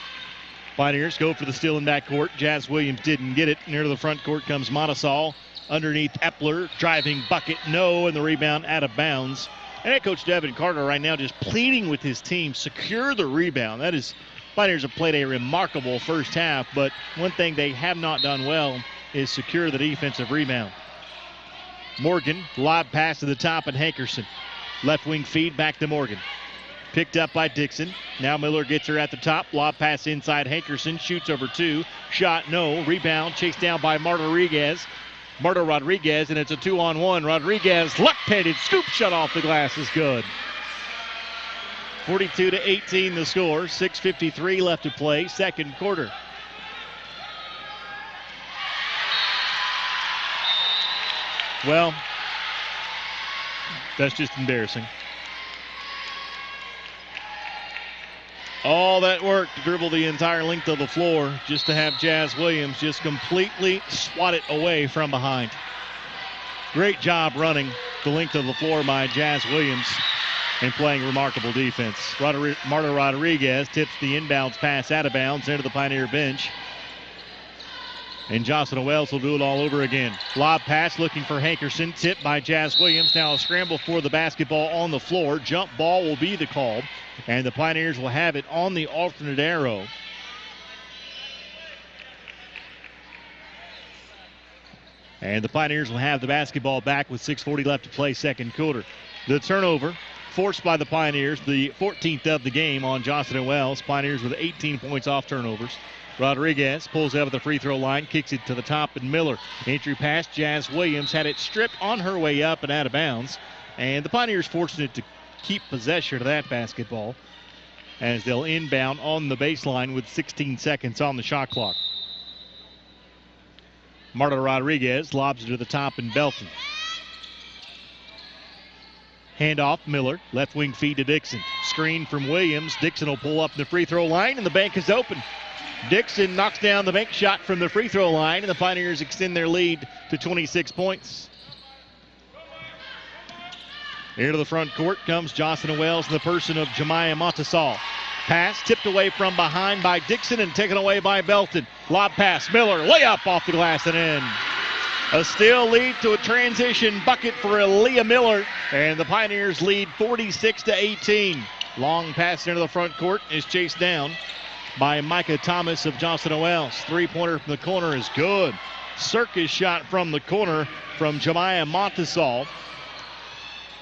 Pioneers go for the steal in backcourt. Jazz Williams didn't get it. Near to the front court comes Montasol. Underneath Epler, driving bucket, no, and the rebound out of bounds. And head coach Devin Carter right now just pleading with his team, secure the rebound. That is, Pioneers have played a remarkable first half, but one thing they have not done well is secure the defensive rebound. Morgan, lob pass to the top, and Hankerson. Left wing feed back to Morgan. Picked up by Dixon. Now Miller gets her at the top. Lob pass inside Hankerson. Shoots over two. Shot no. Rebound chased down by Marta Rodriguez, and it's a 2-on-1. Rodriguez left-handed scoop shot off the glass is good. 42-18 the score. 6:53 left to play, second quarter. Well, that's just embarrassing. All that work to dribble the entire length of the floor just to have Jazz Williams just completely swat it away from behind. Great job running the length of the floor by Jazz Williams and playing remarkable defense. Marta Rodriguez tips the inbounds pass out of bounds into the Pioneer bench. And Jocelyn Wells will do it all over again. Lob pass looking for Hankerson. Tipped by Jazz Williams. Now a scramble for the basketball on the floor. Jump ball will be the call. And the Pioneers will have it on the alternate arrow. And the Pioneers will have the basketball back with 6:40 left to play, second quarter. The turnover forced by the Pioneers, the 14th of the game on Jocelyn Wells. Pioneers with 18 points off turnovers. Rodriguez pulls out of the free throw line, kicks it to the top, and Miller. Entry pass, Jazz Williams had it stripped on her way up and out of bounds. And the Pioneers fortunate to keep possession of that basketball as they'll inbound on the baseline with 16 seconds on the shot clock. Marta Rodriguez lobs it to the top and Belton. Handoff, Miller, left wing feed to Dixon. Screen from Williams. Dixon will pull up the free throw line and the bank is open. Dixon knocks down the bank shot from the free throw line, and the Pioneers extend their lead to 26 points. Into the front court comes Jocelyn Wells in the person of Jemiah Montasol. Pass tipped away from behind by Dixon and taken away by Belton. Lob pass, Miller, layup off the glass and in. A steal lead to a transition bucket for Aaliyah Miller, and the Pioneers lead 46-18. Long pass into the front court is chased down by Micah Thomas of Jocelyn Wells. Three-pointer from the corner is good. Circus shot from the corner from Jemiah Montasol.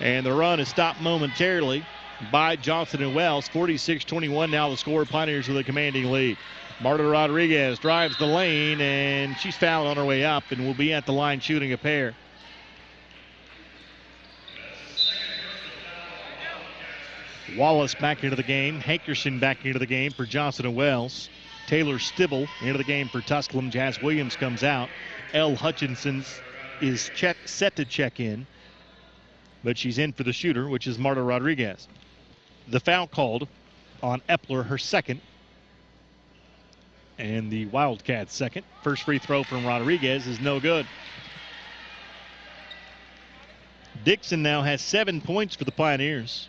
And the run is stopped momentarily by Jocelyn Wells. 46-21 now the score. Pioneers with a commanding lead. Marta Rodriguez drives the lane, and she's fouled on her way up and will be at the line shooting a pair. Wallace back into the game. Hankerson back into the game for Jocelyn Wells. Taylor Stibble into the game for Tusculum. Jazz Williams comes out. Elle Hutchinson is set to check in, but she's in for the shooter, which is Marta Rodriguez. The foul called on Epler, her second, and the Wildcats' second. First free throw from Rodriguez is no good. Dixon now has 7 points for the Pioneers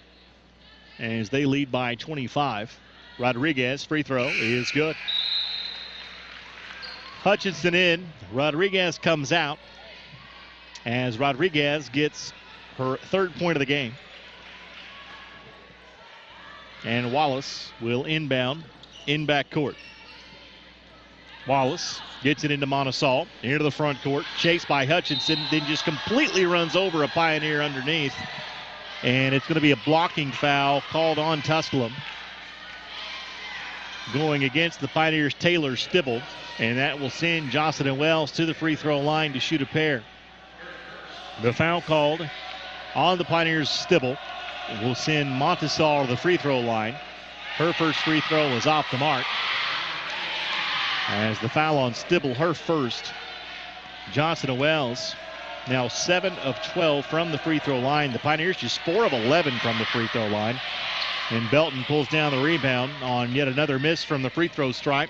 as they lead by 25. Rodriguez, free throw is good. Hutchinson in. Rodriguez comes out as Rodriguez gets her third point of the game. And Wallace will inbound in backcourt. Wallace gets it into Montasol, into the front court, chased by Hutchinson, then just completely runs over a Pioneer underneath. And it's going to be a blocking foul called on Tusculum. Going against the Pioneers' Taylor Stibble, and that will send Jocelyn Wells to the free throw line to shoot a pair. The foul called on the Pioneers' Stibble will send Montasol to the free throw line. Her first free throw was off the mark. As the foul on Stibble, her first. Jocelyn Wells now 7 of 12 from the free throw line. The Pioneers just 4 of 11 from the free throw line. And Belton pulls down the rebound on yet another miss from the free throw stripe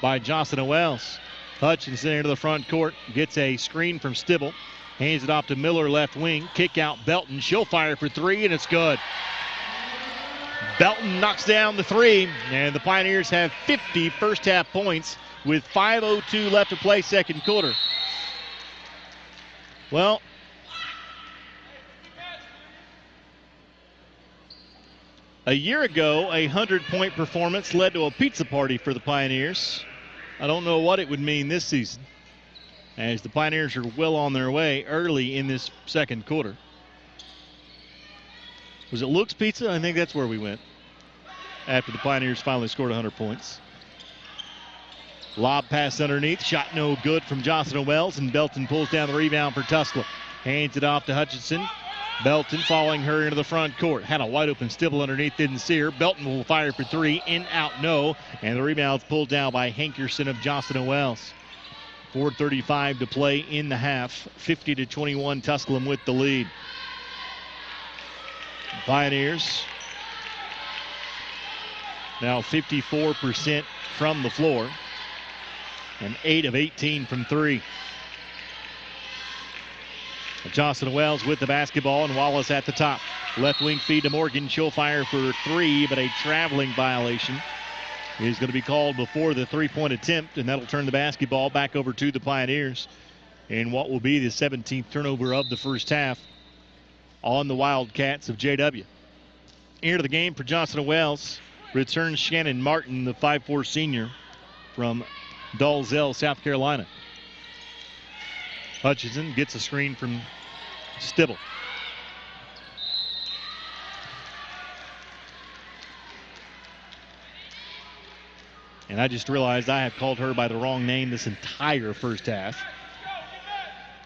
by Jocelyn Wells. Hutchinson into the front court, gets a screen from Stibble, hands it off to Miller left wing, kick out Belton. She'll fire for three, and it's good. Belton knocks down the three, and the Pioneers have 50 first half points with 5:02 left to play second quarter. Well, a year ago, a 100-point performance led to a pizza party for the Pioneers. I don't know what it would mean this season, as the Pioneers are well on their way early in this second quarter. Was it Luke's Pizza? I think that's where we went after the Pioneers finally scored 100 points. Lob pass underneath, shot no good from Jocelyn Wells, and Belton pulls down the rebound for Tusculum. Hands it off to Hutchinson. Belton following her into the front court. Had a wide open Stibble underneath, didn't see her. Belton will fire for three. In, out, no. And the rebound's pulled down by Hankerson of Johnson & Wells. 4:35 to play in the half. 50-21, Tusculum with the lead. Pioneers now 54% from the floor and 8 of 18 from three. Johnson & Wells with the basketball and Wallace at the top. Left wing feed to Morgan. She'll fire for three, but a traveling violation is going to be called before the three-point attempt, and that'll turn the basketball back over to the Pioneers in what will be the 17th turnover of the first half on the Wildcats of JW. Into the game for Johnson & Wells returns Shannon Martin, the 5'4 senior from Dalzell, South Carolina. Hutchinson gets a screen from Stibble. And I just realized I have called her by the wrong name this entire first half.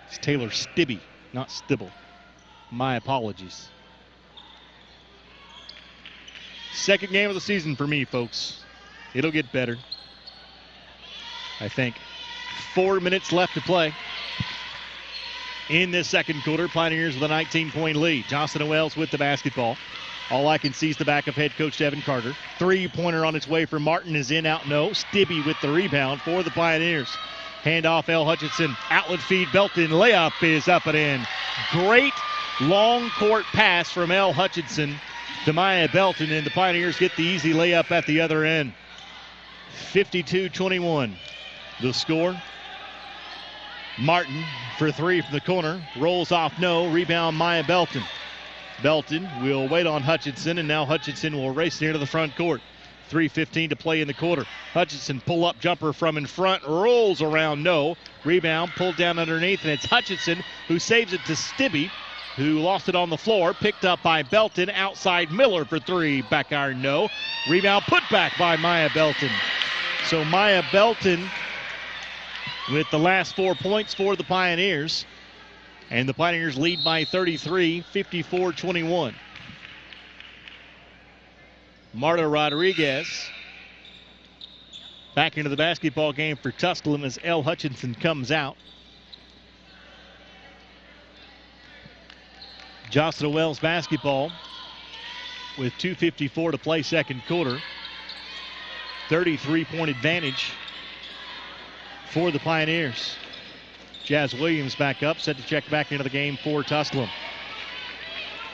It's Taylor Stibbe, not Stibble. My apologies. Second game of the season for me, folks. It'll get better, I think. 4 minutes left to play in this second quarter. Pioneers with a 19-point lead. Johnson & Wells with the basketball. All I can see is the back of head coach Devin Carter. Three-pointer on its way for Martin is in, out, no. Stibbe with the rebound for the Pioneers. Handoff, L. Hutchinson. Outlet feed, Belton. Layup is up and in. Great long court pass from L. Hutchinson to Maya Belton, and the Pioneers get the easy layup at the other end. 52-21. The score. Martin for three from the corner. Rolls off, no. Rebound, Maya Belton. Belton will wait on Hutchinson, and now Hutchinson will race near to the front court. 3:15 to play in the quarter. Hutchinson pull-up jumper from in front. Rolls around, no. Rebound pulled down underneath, and it's Hutchinson who saves it to Stibbe, who lost it on the floor. Picked up by Belton. Outside Miller for three. Back iron, no. Rebound put back by Maya Belton. So Maya Belton with the last 4 points for the Pioneers. And the Pioneers lead by 33, 54-21. Marta Rodriguez back into the basketball game for Tusculum as L. Hutchinson comes out. Johnson & Wells basketball with 2:54 to play second quarter. 33-point advantage for the Pioneers. Jazz Williams back up, set to check back into the game for Tusculum.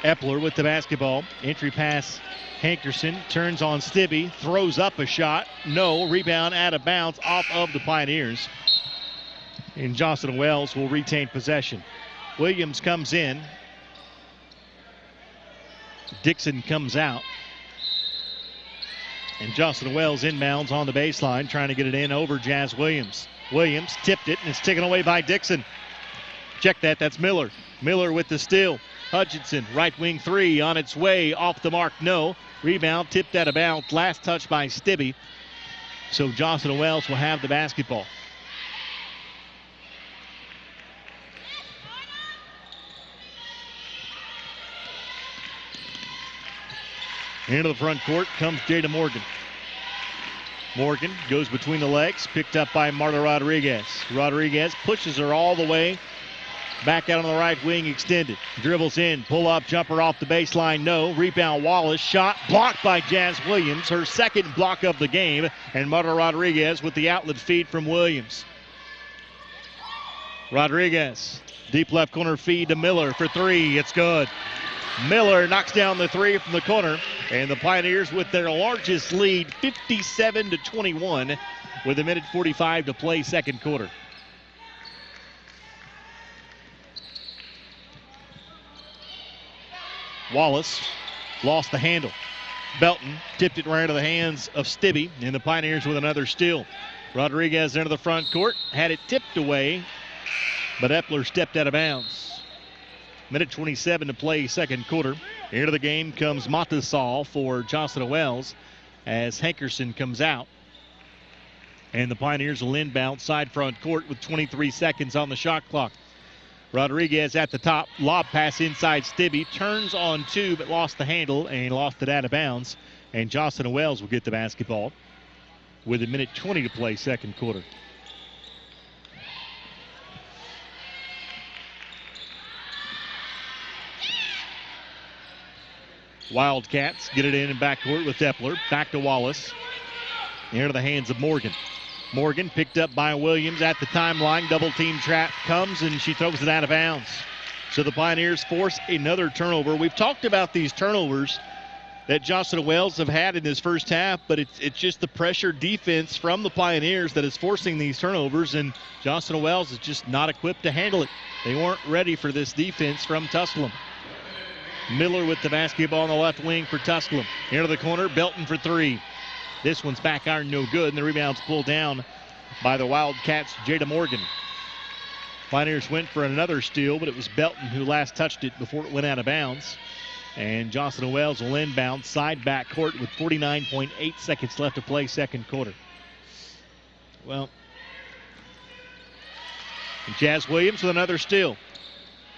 Epler with the basketball. Entry pass, Hankerson turns on Stibbe, throws up a shot. No, rebound out of bounds off of the Pioneers. And Johnson & Wells will retain possession. Williams comes in. Dixon comes out. And Johnson & Wells inbounds on the baseline, trying to get it in over Jazz Williams. Williams tipped it, and it's taken away by Dixon. Check that, that's Miller. Miller with the steal. Hutchinson, right wing three on its way, off the mark, no. Rebound tipped out of bounds, last touch by Stibbe. So Johnson & Wells will have the basketball. Into the front court comes Jada Morgan. Morgan goes between the legs, picked up by Marta Rodriguez. Rodriguez pushes her all the way back out on the right wing, extended. Dribbles in, pull-up jumper off the baseline, no. Rebound Wallace, shot blocked by Jazz Williams, her second block of the game, and Marta Rodriguez with the outlet feed from Williams. Rodriguez, deep left corner feed to Miller for three, it's good. Miller knocks down the three from the corner, and the Pioneers with their largest lead, 57-21, with 1:45 to play second quarter. Wallace lost the handle. Belton tipped it right into the hands of Stibbe, and the Pioneers with another steal. Rodriguez into the front court, had it tipped away, but Epler stepped out of bounds. 1:27 to play second quarter. Into the game comes Matasal for Johnson & Wells as Hankerson comes out. And the Pioneers will inbound side front court with 23 seconds on the shot clock. Rodriguez at the top, lob pass inside Stibbe, turns on two but lost the handle and lost it out of bounds. And Johnson & Wells will get the basketball with 1:20 to play second quarter. Wildcats get it in backcourt with Epler. Back to Wallace. Into the hands of Morgan. Morgan picked up by Williams at the timeline. Double team trap comes and she throws it out of bounds. So the Pioneers force another turnover. We've talked about these turnovers that Johnson & Wells have had in this first half, but it's just the pressure defense from the Pioneers that is forcing these turnovers, and Johnson & Wells is just not equipped to handle it. They weren't ready for this defense from Tusculum. Miller with the basketball on the left wing for Tusculum. Into the corner, Belton for three. This one's back iron, no good, and the rebound's pulled down by the Wildcats' Jada Morgan. Pioneers went for another steal, but it was Belton who last touched it before it went out of bounds. And Johnson & Wells will inbound side back court with 49.8 seconds left to play second quarter. Well, Jazz Williams with another steal.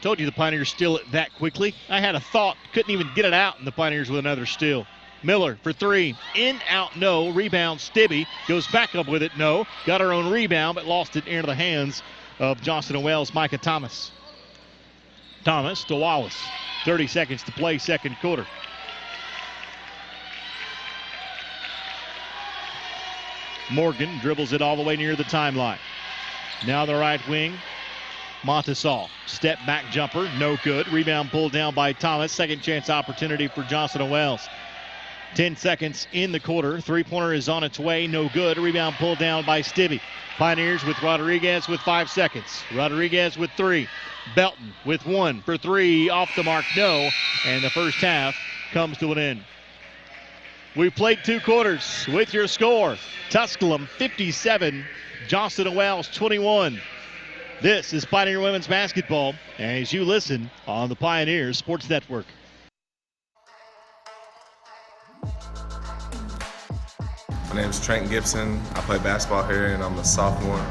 Told you the Pioneers steal it that quickly. I had a thought, couldn't even get it out, and the Pioneers with another steal. Miller for three. In, out, no. Rebound, Stibbe. Goes back up with it, no. Got her own rebound, but lost it into the hands of Johnson & Wells' Micah Thomas. Thomas to Wallace. 30 seconds to play second quarter. Morgan dribbles it all the way near the timeline. Now the right wing. Montesal. Step back jumper. No good. Rebound pulled down by Thomas. Second chance opportunity for Johnson & Wells. 10 seconds in the quarter. Three-pointer is on its way. No good. Rebound pulled down by Stibbe. Pioneers with Rodriguez with 5 seconds. Rodriguez with three. Belton with one for three. Off the mark, no. And the first half comes to an end. We've played 2 quarters with your score. Tusculum 57, Johnson & Wells 21. This is Pioneer Women's Basketball as you listen on the Pioneer Sports Network. My name is Trent Gibson. I play basketball here and I'm a sophomore.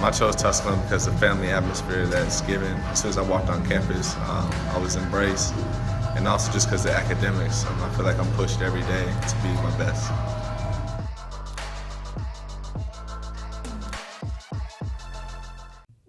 I chose Tusculum because of the family atmosphere that's given. As soon as I walked on campus, I was embraced. And also just because of the academics. I feel like I'm pushed every day to be my best.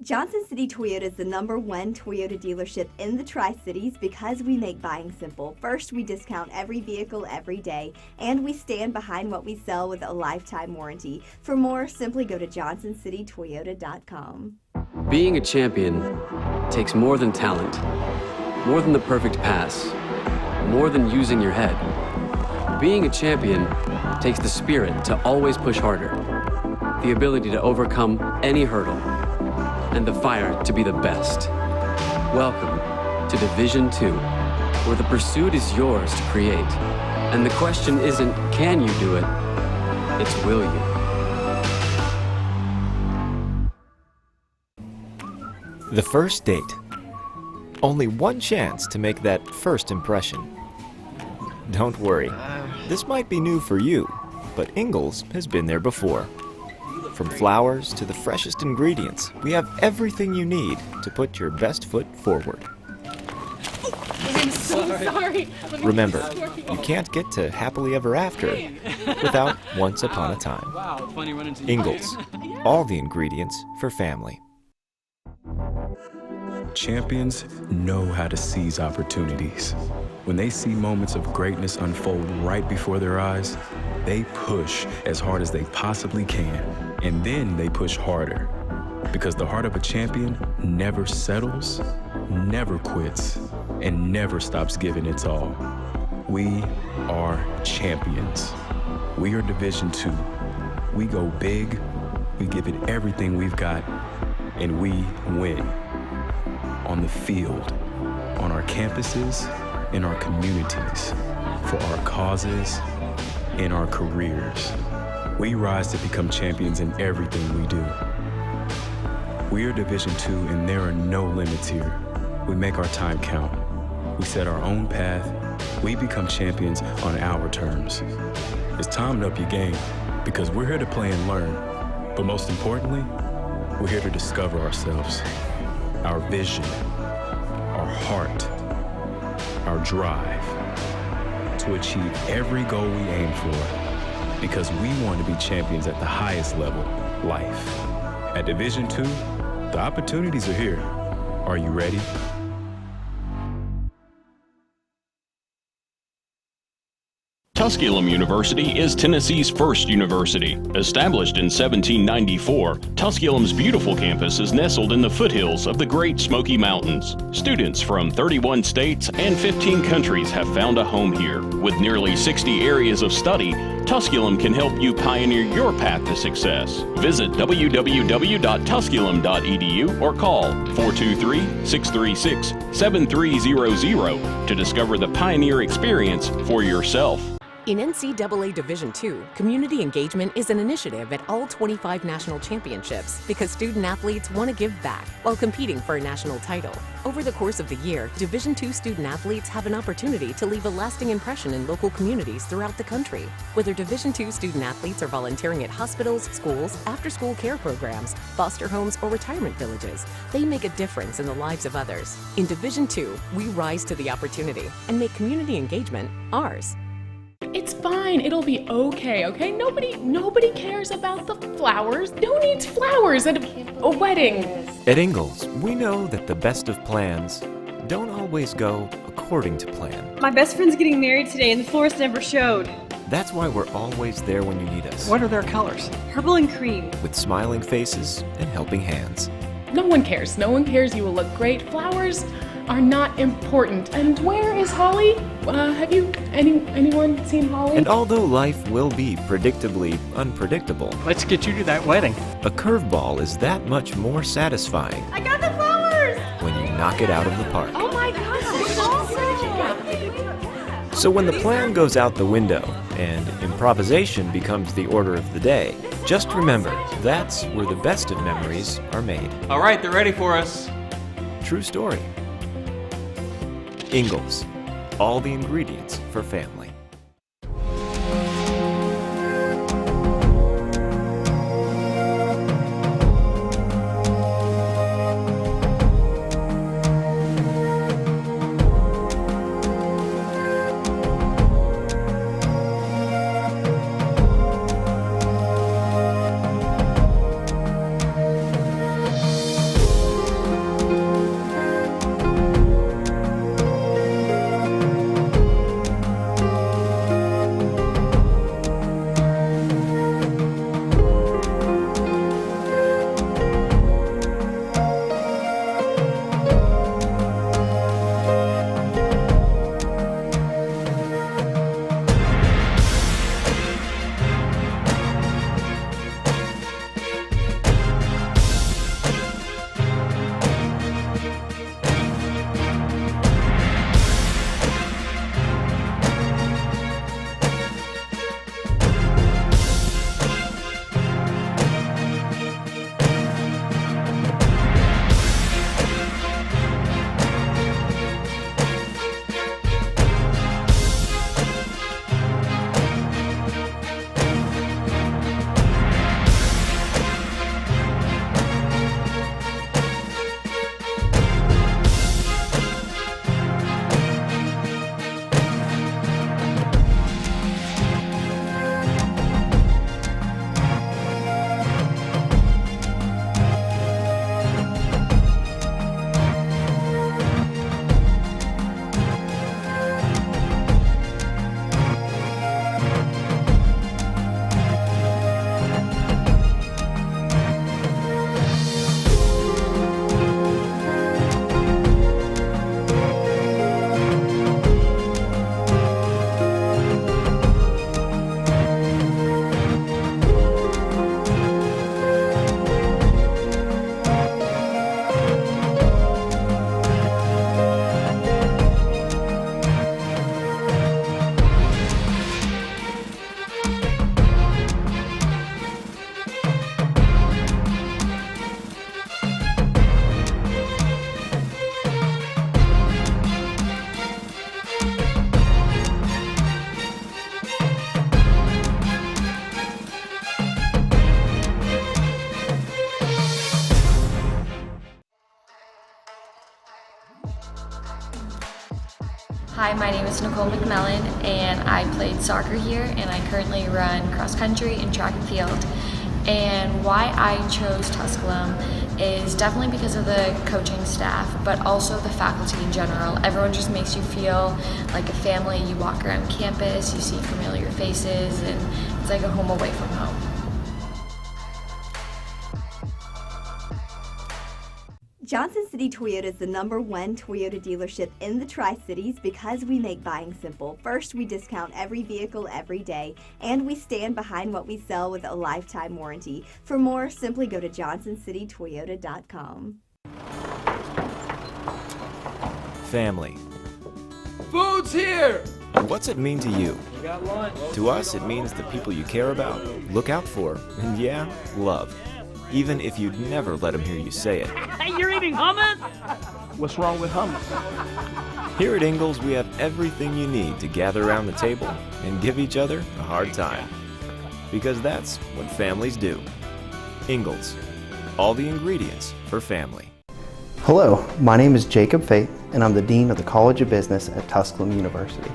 Johnson City Toyota is the #1 Toyota dealership in the Tri-Cities because we make buying simple. First, we discount every vehicle every day, and we stand behind what we sell with a lifetime warranty. For more, simply go to johnsoncitytoyota.com. Being a champion takes more than talent, more than the perfect pass, more than using your head. Being a champion takes the spirit to always push harder, the ability to overcome any hurdle, and the fire to be the best. Welcome to Division 2, where the pursuit is yours to create. And the question isn't, can you do it? It's, will you? The first date. Only one chance to make that first impression. Don't worry, this might be new for you, but Ingles has been there before. From flowers to the freshest ingredients, we have everything you need to put your best foot forward. I'm so sorry. Remember, you can't get to happily ever after without once upon a time. Wow, it's funny running into Ingles, all the ingredients for family. Champions know how to seize opportunities. When they see moments of greatness unfold right before their eyes, they push as hard as they possibly can, and then they push harder. Because the heart of a champion never settles, never quits, and never stops giving its all. We are champions. We are Division 2. We go big, we give it everything we've got, and we win. On the field, on our campuses, in our communities, for our causes, in our careers. We rise to become champions in everything we do. We are Division 2 and there are no limits here. We make our time count. We set our own path. We become champions on our terms. It's time to up your game because we're here to play and learn. But most importantly, we're here to discover ourselves. our vision, our heart, our drive to achieve every goal we aim for, because we want to be champions at the highest level, life. At Division II, the opportunities are here. Are you ready? Tusculum University is Tennessee's first university. Established in 1794, Tusculum's beautiful campus is nestled in the foothills of the Great Smoky Mountains. Students from 31 states and 15 countries have found a home here. With nearly 60 areas of study, Tusculum can help you pioneer your path to success. Visit www.tusculum.edu or call 423-636-7300 to discover the pioneer experience for yourself. In NCAA Division II, community engagement is an initiative at all 25 national championships because student athletes want to give back while competing for a national title. Over the course of the year, Division II student athletes have an opportunity to leave a lasting impression in local communities throughout the country. Whether Division II student athletes are volunteering at hospitals, schools, after-school care programs, foster homes, or retirement villages, they make a difference in the lives of others. In Division II, we rise to the opportunity and make community engagement ours. It's fine. It'll be okay, okay? Nobody cares about the flowers. Who needs flowers at a wedding? At Ingalls, we know that the best of plans don't always go according to plan. My best friend's getting married today and the florist never showed. That's why we're always there when you need us. What are their colors? Purple and cream. With smiling faces and helping hands. No one cares. No one cares. You will look great. Flowers are not important. And where is Holly? Have you anyone seen Holly? And although life will be predictably unpredictable, let's get you to that wedding. A curveball is that much more satisfying. I got the flowers! When you knock it out of the park. Oh my gosh, awesome! So when the plan goes out the window and improvisation becomes the order of the day, just remember, that's where the best of memories are made. All right, they're ready for us. True story. Ingalls, all the ingredients for family. Hi, my name is Nicole McMillan, and I played soccer here, and I currently run cross country and track and field. And why I chose Tusculum is definitely because of the coaching staff, but also the faculty in general. Everyone just makes you feel like a family. You walk around campus, you see familiar faces, and it's like a home away from home. Johnson City Toyota is the #1 Toyota dealership in the Tri-Cities because we make buying simple. First, we discount every vehicle every day, and we stand behind what we sell with a lifetime warranty. For more, simply go to johnsoncitytoyota.com. Family. Food's here! What's it mean to you? We got lunch. To us, it means the people you care about, look out for, and yeah, love. Even if you'd never let them hear you say it. Hey, you're eating hummus? What's wrong with hummus? Here at Ingalls, we have everything you need to gather around the table and give each other a hard time. Because that's what families do. Ingalls, all the ingredients for family. Hello, my name is Jacob Fate, and I'm the Dean of the College of Business at Tusculum University.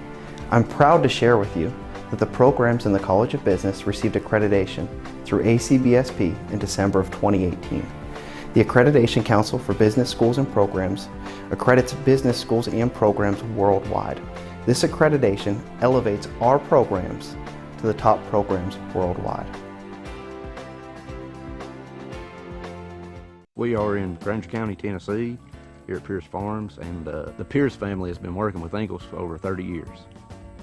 I'm proud to share with you that the programs in the College of Business received accreditation through ACBSP in December of 2018. The Accreditation Council for Business Schools and Programs accredits business schools and programs worldwide. This accreditation elevates our programs to the top programs worldwide. We are in Granger County, Tennessee, here at Pierce Farms, and the Pierce family has been working with Ingalls for over 30 years.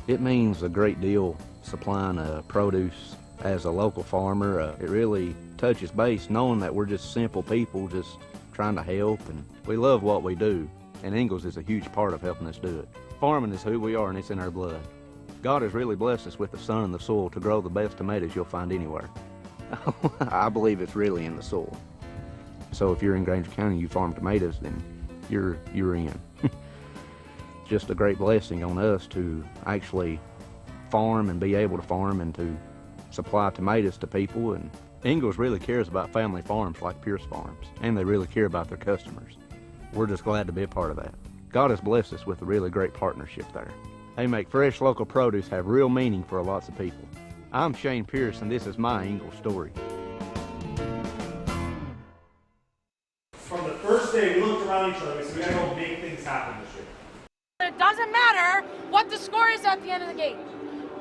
It means a great deal supplying produce as a local farmer. It really touches base knowing that we're just simple people just trying to help, and we love what we do, and Ingalls is a huge part of helping us do it. Farming is who we are, and it's in our blood. God has really blessed us with the sun and the soil to grow the best tomatoes you'll find anywhere. I believe it's really in the soil. So if you're in Granger County and you farm tomatoes, then you're in. Just a great blessing on us to actually farm and be able to farm and to supply tomatoes to people. And Ingalls really cares about family farms like Pierce Farms, and they really care about their customers. We're just glad to be a part of that. God has blessed us with a really great partnership there. They make fresh local produce have real meaning for lots of people. I'm Shane Pierce, and this is my Ingalls story. From the first day, we looked around each other and we said, we gotta go make things happen this year. It doesn't matter what the score is at the end of the game.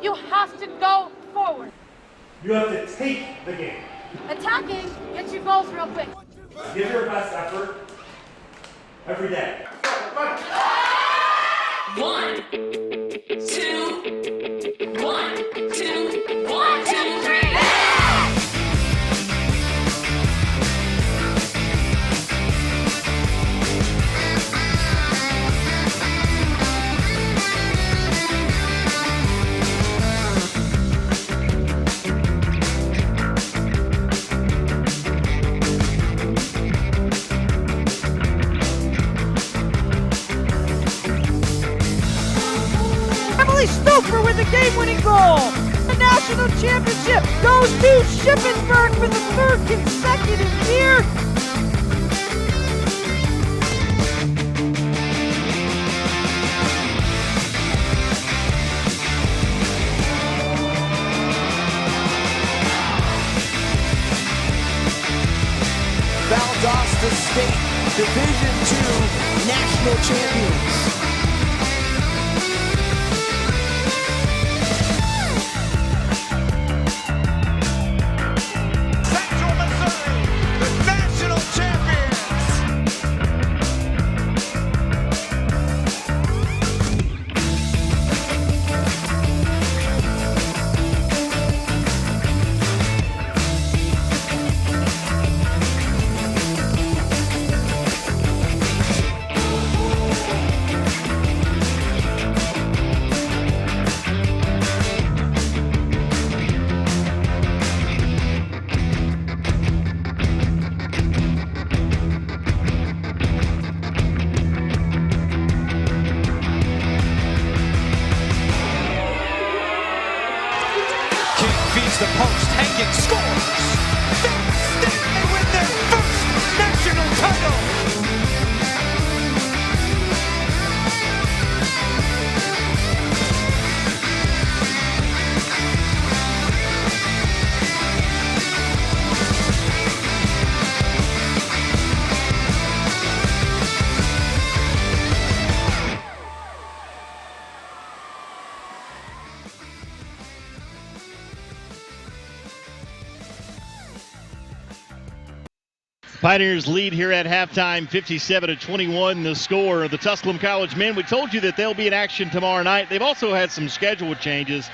You have to go forward. You have to take the game. Attacking gets you goals real quick. Give your best effort every day. 1, 2, 1, 2, 1, 2, 3. Stoker with the game-winning goal. The national championship goes to Shippensburg for the 3rd consecutive year. Valdosta State, Division II national champions. The post, Hankins scores! They win their first national title! Pioneers lead here at halftime, 57-21, the score. The Tusculum College men, we told you that they'll be in action tomorrow night. They've also had some schedule changes.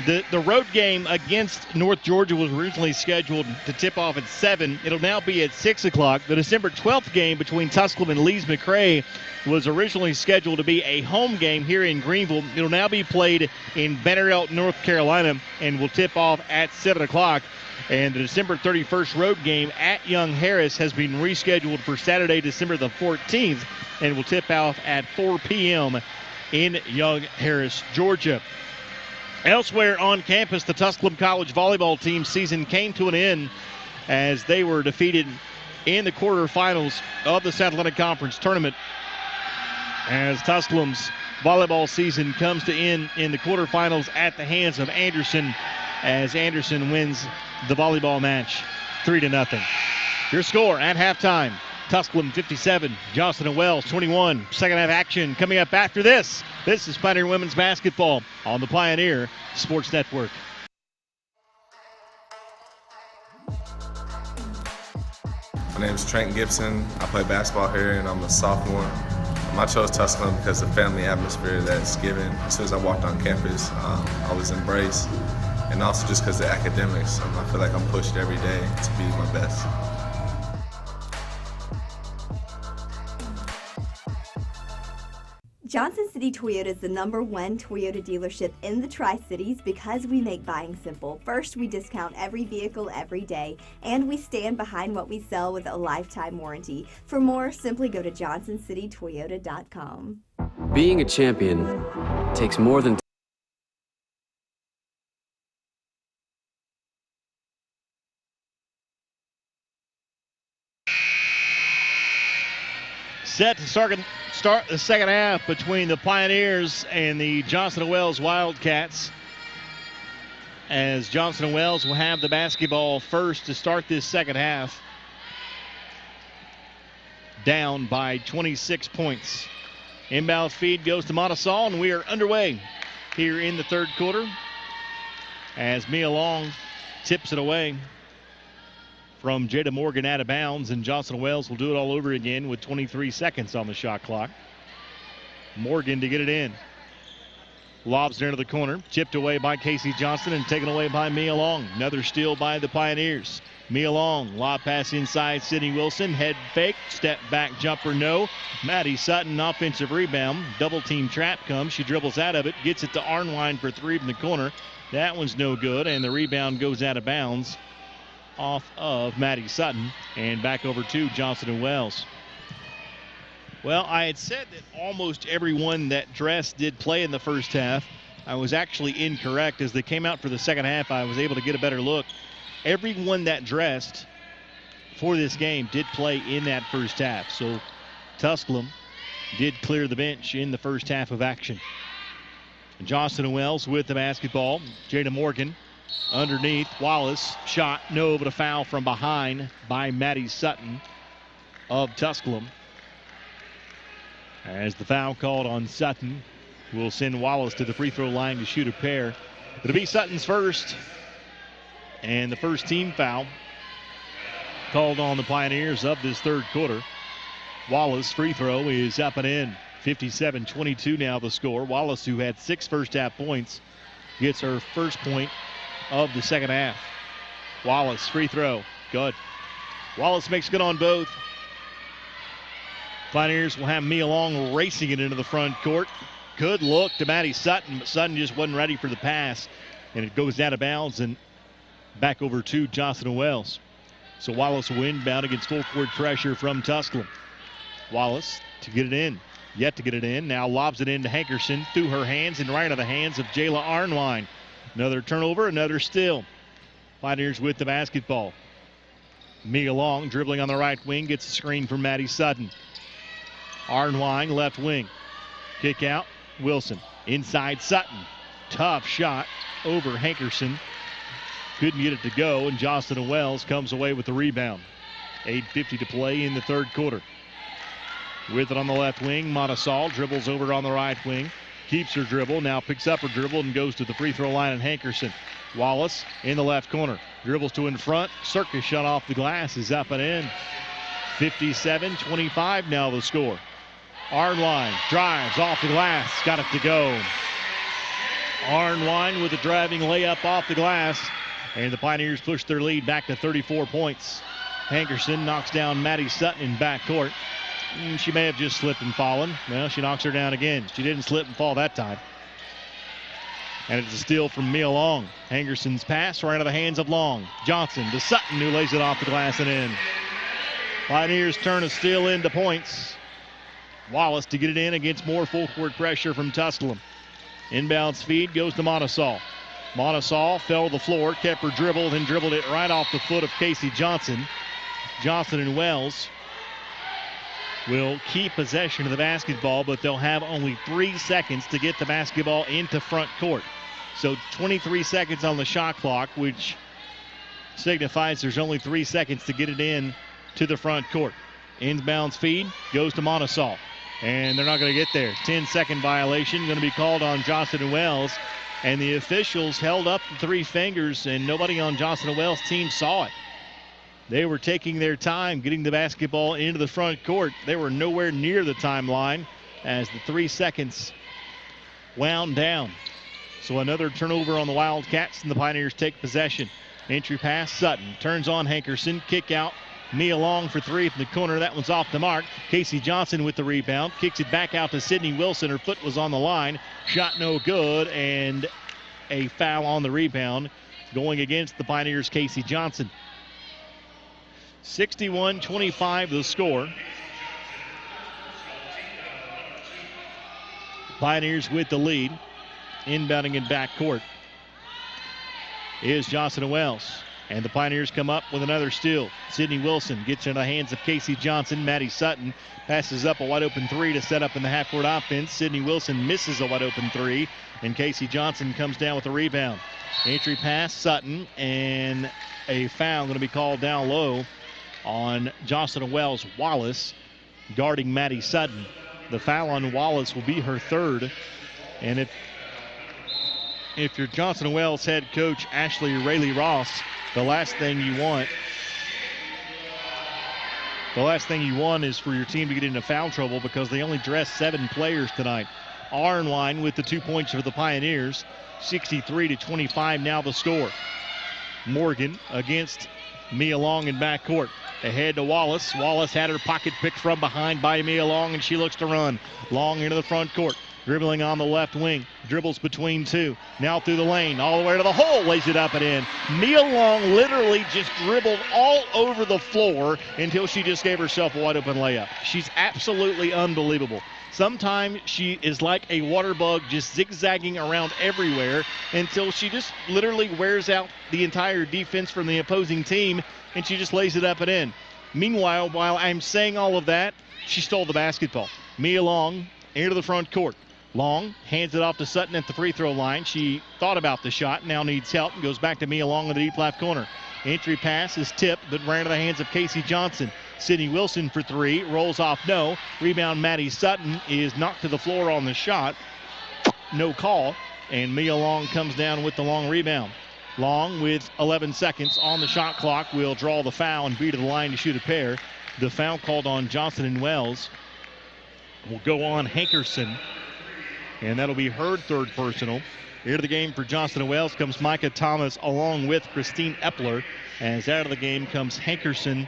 The road game against North Georgia was originally scheduled to tip off at 7. It'll now be at 6 o'clock. The December 12th game between Tusculum and Lees-McRae was originally scheduled to be a home game here in Greenville. It'll now be played in Banner Elk, North Carolina, and will tip off at 7 o'clock. And the December 31st road game at Young Harris has been rescheduled for Saturday, December the 14th, and will tip off at 4 p.m. in Young Harris, Georgia. Elsewhere on campus, the Tusculum College volleyball team season came to an end as they were defeated in the quarterfinals of the South Atlantic Conference tournament. As Tusculum's volleyball season comes to end in the quarterfinals at the hands of Anderson, as Anderson wins the volleyball match 3-0. Your score at halftime: Tusculum 57, Johnson & Wells 21. Second half action coming up after this. This is Pioneer Women's Basketball on the Pioneer Sports Network. My name is Trent Gibson. I play basketball here and I'm a sophomore. I chose Tusculum because of the family atmosphere that's given. As soon as I walked on campus, I was embraced. And also just because of the academics. I feel like I'm pushed every day to be my best. Johnson City Toyota is the #1 Toyota dealership in the Tri-Cities because we make buying simple. First, we discount every vehicle every day, and we stand behind what we sell with a lifetime warranty. For more, simply go to johnsoncitytoyota.com. Being a champion takes more than set to start the second half between the Pioneers and the Johnson & Wells Wildcats, as Johnson & Wells will have the basketball first to start this second half, down by 26 points. Inbound feed goes to Montasol, and we are underway here in the third quarter as Mia Long tips it away from Jada Morgan out of bounds, and Johnson & Wells will do it all over again with 23 seconds on the shot clock. Morgan to get it in. Lobs it into the corner, chipped away by Casey Johnson and taken away by Mia Long. Another steal by the Pioneers. Mia Long, lob pass inside Sydney Wilson, head fake, step back jumper, no. Maddie Sutton, offensive rebound, double team trap comes, she dribbles out of it, gets it to Arnwine for three from the corner. That one's no good, and the rebound goes out of bounds off of Maddie Sutton and back over to Johnson & Wells. Well, I had said that almost everyone that dressed did play in the first half. I was actually incorrect. As they came out for the second half, I was able to get a better look. Everyone that dressed for this game did play in that first half. So Tusculum did clear the bench in the first half of action. Johnson & Wells with the basketball. Jada Morgan underneath. Wallace shot no, but a foul from behind by Maddie Sutton of Tusculum. As the foul called on Sutton will send Wallace to the free throw line to shoot a pair. It'll be Sutton's first, and the first team foul called on the Pioneers of this third quarter. Wallace free throw is up and in. 57-22 now the score. Wallace, who had 6 first half points, gets her first point of the second half. Wallace free throw, good. Wallace makes good on both. Pioneers will have Mia Long racing it into the front court. Good look to Maddie Sutton, but Sutton just wasn't ready for the pass, and it goes out of bounds and back over to Johnson & Wells. So Wallace will inbound against full court pressure from Tusculum. Wallace to get it in. Yet to get it in. Now lobs it into Hankerson through her hands and right into the hands of Jayla Arnwine. Another turnover, another steal. Pioneers with the basketball. Mia Long dribbling on the right wing, gets a screen from Maddie Sutton. Arnwine left wing. Kick out, Wilson. Inside Sutton. Tough shot over Hankerson. Couldn't get it to go, and Johnson & Wells comes away with the rebound. 8:50 to play in the third quarter. With it on the left wing, Montasol dribbles over on the right wing. Keeps her dribble, now picks up her dribble and goes to the free throw line, and Hankerson. Wallace in the left corner. Dribbles to in front. Circus shot off the glass is up and in. 57-25 now the score. Arnwine drives off the glass, got it to go. Arnwine with a driving layup off the glass, and the Pioneers push their lead back to 34 points. Hankerson knocks down Maddie Sutton in backcourt. She may have just slipped and fallen. Well, she knocks her down again. She didn't slip and fall that time. And it's a steal from Mia Long. Hankerson's pass right out of the hands of Long. Johnson to Sutton, who lays it off the glass and in. Pioneers turn a steal into points. Wallace to get it in against more full court pressure from Tusculum. Inbounds feed goes to Montesaw. Montesaw fell to the floor, kept her dribble, then dribbled it right off the foot of Casey Johnson. Johnson and Wells will keep possession of the basketball, but they'll have only 3 seconds to get the basketball into front court. So 23 seconds on the shot clock, which signifies there's only 3 seconds to get it in to the front court. Inbounds feed goes to Montesaw, and they're not going to get there. 10-second violation going to be called on Johnson and Wells, and the officials held up the 3 fingers, and nobody on Johnson and Wells' team saw it. They were taking their time getting the basketball into the front court. They were nowhere near the timeline as the 3 seconds wound down. So another turnover on the Wildcats, and the Pioneers take possession. Entry pass, Sutton turns on Hankerson, kick out. Mia Long for 3 from the corner. That one's off the mark. Casey Johnson with the rebound. Kicks it back out to Sydney Wilson. Her foot was on the line. Shot no good, and a foul on the rebound going against the Pioneers' Casey Johnson. 61-25 the score. Pioneers with the lead. Inbounding in backcourt is Johnson and Wells. And the Pioneers come up with another steal. Sydney Wilson gets into the hands of Casey Johnson. Maddie Sutton passes up a wide open 3 to set up in the half-court offense. Sydney Wilson misses a wide open 3, and Casey Johnson comes down with a rebound. Entry pass, Sutton, and a foul going to be called down low on Johnson and Wells. Wallace guarding Maddie Sutton. The foul on Wallace will be her 3rd. And if you're Johnson and Wells head coach Ashley Rayleigh Ross, the last thing you want is for your team to get into foul trouble, because they only dressed 7 players tonight. Arnwine with the 2 points for the Pioneers. 63-25 now the score. Morgan against Mia Long in backcourt. Ahead to Wallace. Wallace had her pocket picked from behind by Mia Long, and she looks to run. Long into the front court. Dribbling on the left wing. Dribbles between 2. Now through the lane. All the way to the hole. Lays it up and in. Mia Long literally just dribbled all over the floor until she just gave herself a wide open layup. She's absolutely unbelievable. Sometimes she is like a water bug, just zigzagging around everywhere until she just literally wears out the entire defense from the opposing team, and she just lays it up and in. Meanwhile, while I'm saying all of that, she stole the basketball. Mia Long into the front court. Long hands it off to Sutton at the free throw line. She thought about the shot, now needs help, and goes back to Mia Long in the deep left corner. Entry pass is tipped, but ran into the hands of Casey Johnson. Sydney Wilson for 3, rolls off no. Rebound Maddie Sutton is knocked to the floor on the shot. No call, and Mia Long comes down with the long rebound. Long with 11 seconds on the shot clock will draw the foul and be to the line to shoot a pair. The foul called on Johnson and Wells will go on Hankerson, and that'll be her 3rd personal. Here to the game for Johnson and Wells comes Micah Thomas along with Christine Epler, as out of the game comes Hankerson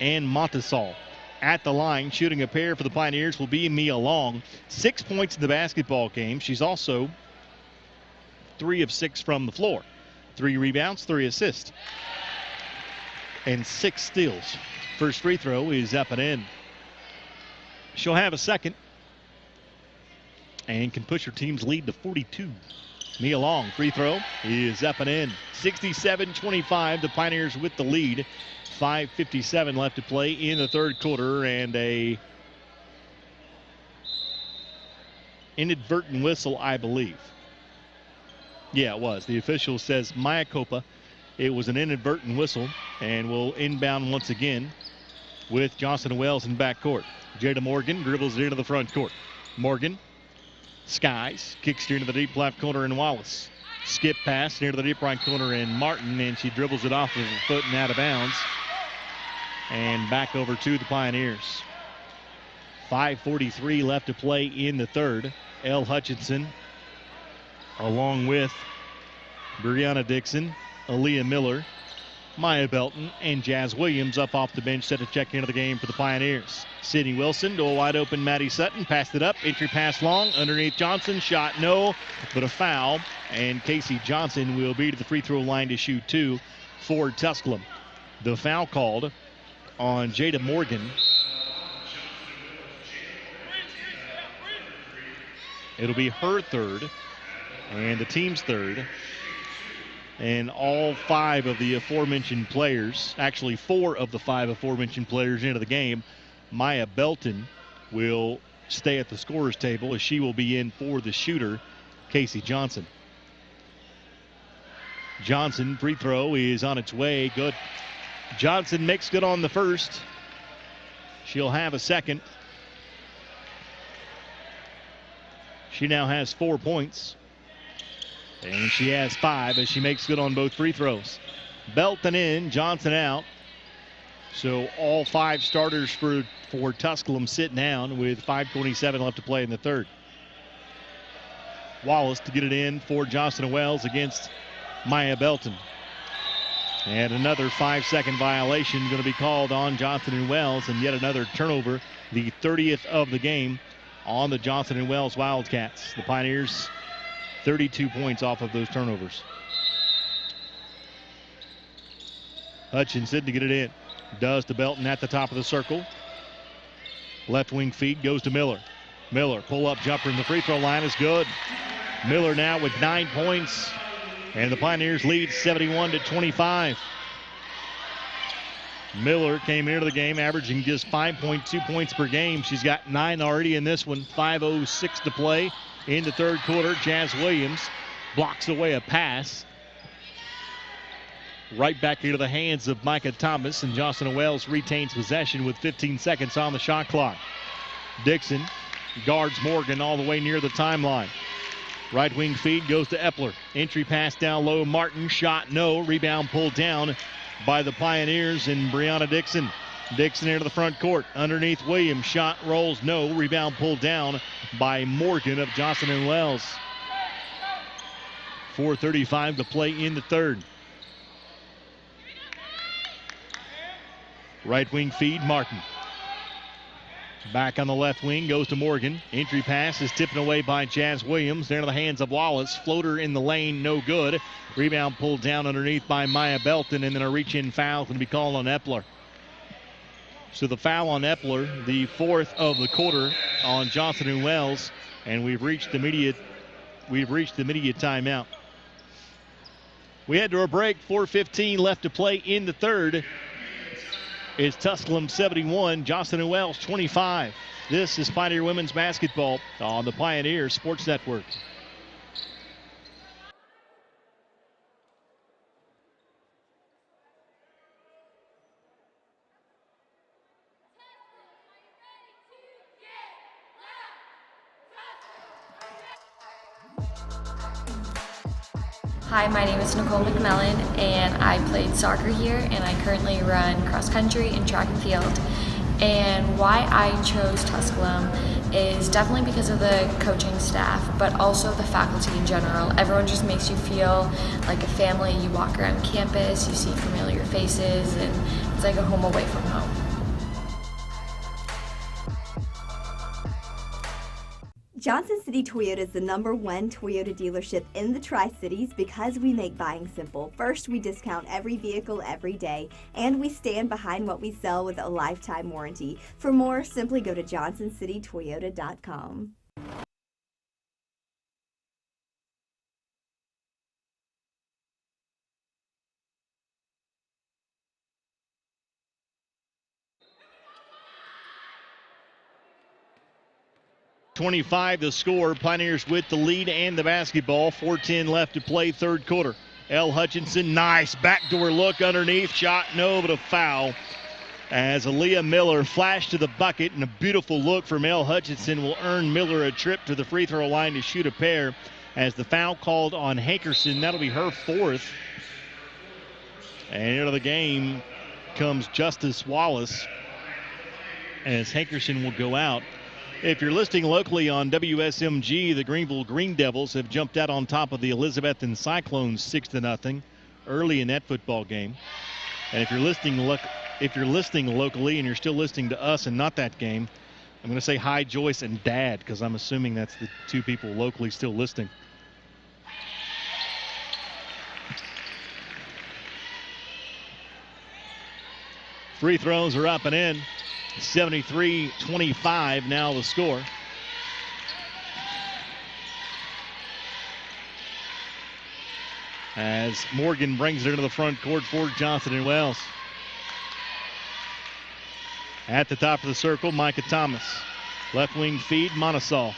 and Montesaw. At the line, shooting a pair for the Pioneers will be Mia Long. 6 points in the basketball game. She's also 3 of 6 from the floor. 3 rebounds, 3 assists, and 6 steals. First free throw is up and in. She'll have a second and can push her team's lead to 42. Mia Long, free throw is up and in. 67-25, the Pioneers with the lead. 5:57 left to play in the 3rd quarter, and a inadvertent whistle, I believe. Yeah, it was. The official says Maya Copa. It was an inadvertent whistle, and will inbound once again with Johnson and Wells in backcourt. Jada Morgan dribbles it into the front court. Morgan skies, kicks it into the deep left corner in Wallace. Skip pass near to the deep right corner in Martin, and she dribbles it off with her foot and out of bounds. And back over to the Pioneers. 5:43 left to play in the third. Elle Hutchinson, along with Brianna Dixon, Aaliyah Miller, Maya Belton, and Jazz Williams up off the bench, set to check into the game for the Pioneers. Sydney Wilson to a wide open Maddie Sutton, passed it up, entry pass long, underneath Johnson, shot no, but a foul, and Casey Johnson will be to the free throw line to shoot two for Tusculum. The foul called on Jada Morgan. It'll be her third and the team's third. And all five of the aforementioned players, actually four of the five aforementioned players into the game, Maya Belton will stay at the scorer's table as she will be in for the shooter, Casey Johnson. Johnson, free throw is on its way. Good. Johnson makes good on the first. She'll have a second. She now has 4 points. And she has 5 as she makes good on both free throws. Belton in, Johnson out. So all 5 starters for Tusculum sit down with 5:27 left to play in the third. Wallace to get it in for Johnson and Wells against Maya Belton. And another 5-second violation going to be called on Johnson and Wells, and yet another turnover, the 30th of the game on the Johnson and Wells Wildcats. The Pioneers 32 points off of those turnovers. Hutchinson to get it in. Does to Belton at the top of the circle. Left wing feed goes to Miller. Miller, pull-up jumper in the free throw line is good. Miller now with 9 points. And the Pioneers lead 71-25. Miller came into the game averaging just 5.2 points per game. She's got 9 already in this one. 5:06 to play in the third quarter. Jazz Williams blocks away a pass. Right back into the hands of Micah Thomas, and Johnson Wells retains possession with 15 seconds on the shot clock. Dixon guards Morgan all the way near the timeline. Right wing feed goes to Epler. Entry pass down low. Martin, shot no. Rebound pulled down by the Pioneers and Brianna Dixon. Dixon into the front court. Underneath Williams. Shot rolls no. Rebound pulled down by Morgan of Johnson and Wells. 4:35 to play in the third. Right wing feed, Martin. Back on the left wing goes to Morgan. Entry pass is tipped away by Jazz Williams. There in the hands of Wallace. Floater in the lane, no good. Rebound pulled down underneath by Maya Belton, and then a reach-in foul going to be called on Epler. So the foul on Epler, the 4th of the quarter on Johnson and Wells, and we've reached the immediate timeout. We head to a break. 4:15 left to play in the third. It's Tusculum 71, Johnson and Wells 25. This is Pioneer Women's Basketball on the Pioneer Sports Network. Hi, my name is Nicole McMillan, and I played soccer here, and I currently run cross country and track and field. And why I chose Tusculum is definitely because of the coaching staff, but also the faculty in general. Everyone just makes you feel like a family. You walk around campus, you see familiar faces, and it's like a home away from home. Johnson City Toyota is the #1 Toyota dealership in the Tri-Cities because we make buying simple. First, we discount every vehicle every day, and we stand behind what we sell with a lifetime warranty. For more, simply go to johnsoncitytoyota.com. .25 the score. Pioneers with the lead and the basketball. 4:10 left to play, third quarter. Elle Hutchinson, nice backdoor look underneath. Shot no, but a foul. As Aaliyah Miller flashed to the bucket, and a beautiful look from Elle Hutchinson will earn Miller a trip to the free throw line to shoot a pair. As the foul called on Hankerson, that'll be her 4th. And into the game comes Justice Wallace as Hankerson will go out. If you're listening locally on WSMG, the Greenville Green Devils have jumped out on top of the Elizabethton Cyclones 6-0 early in that football game. And if you're listening locally and you're still listening to us and not that game, I'm going to say hi, Joyce and Dad, because I'm assuming that's the two people locally still listening. Free throws are up and in. 73-25 now the score. As Morgan brings it into the front court for Johnson and Wells. At the top of the circle, Micah Thomas. Left wing feed, Monosol.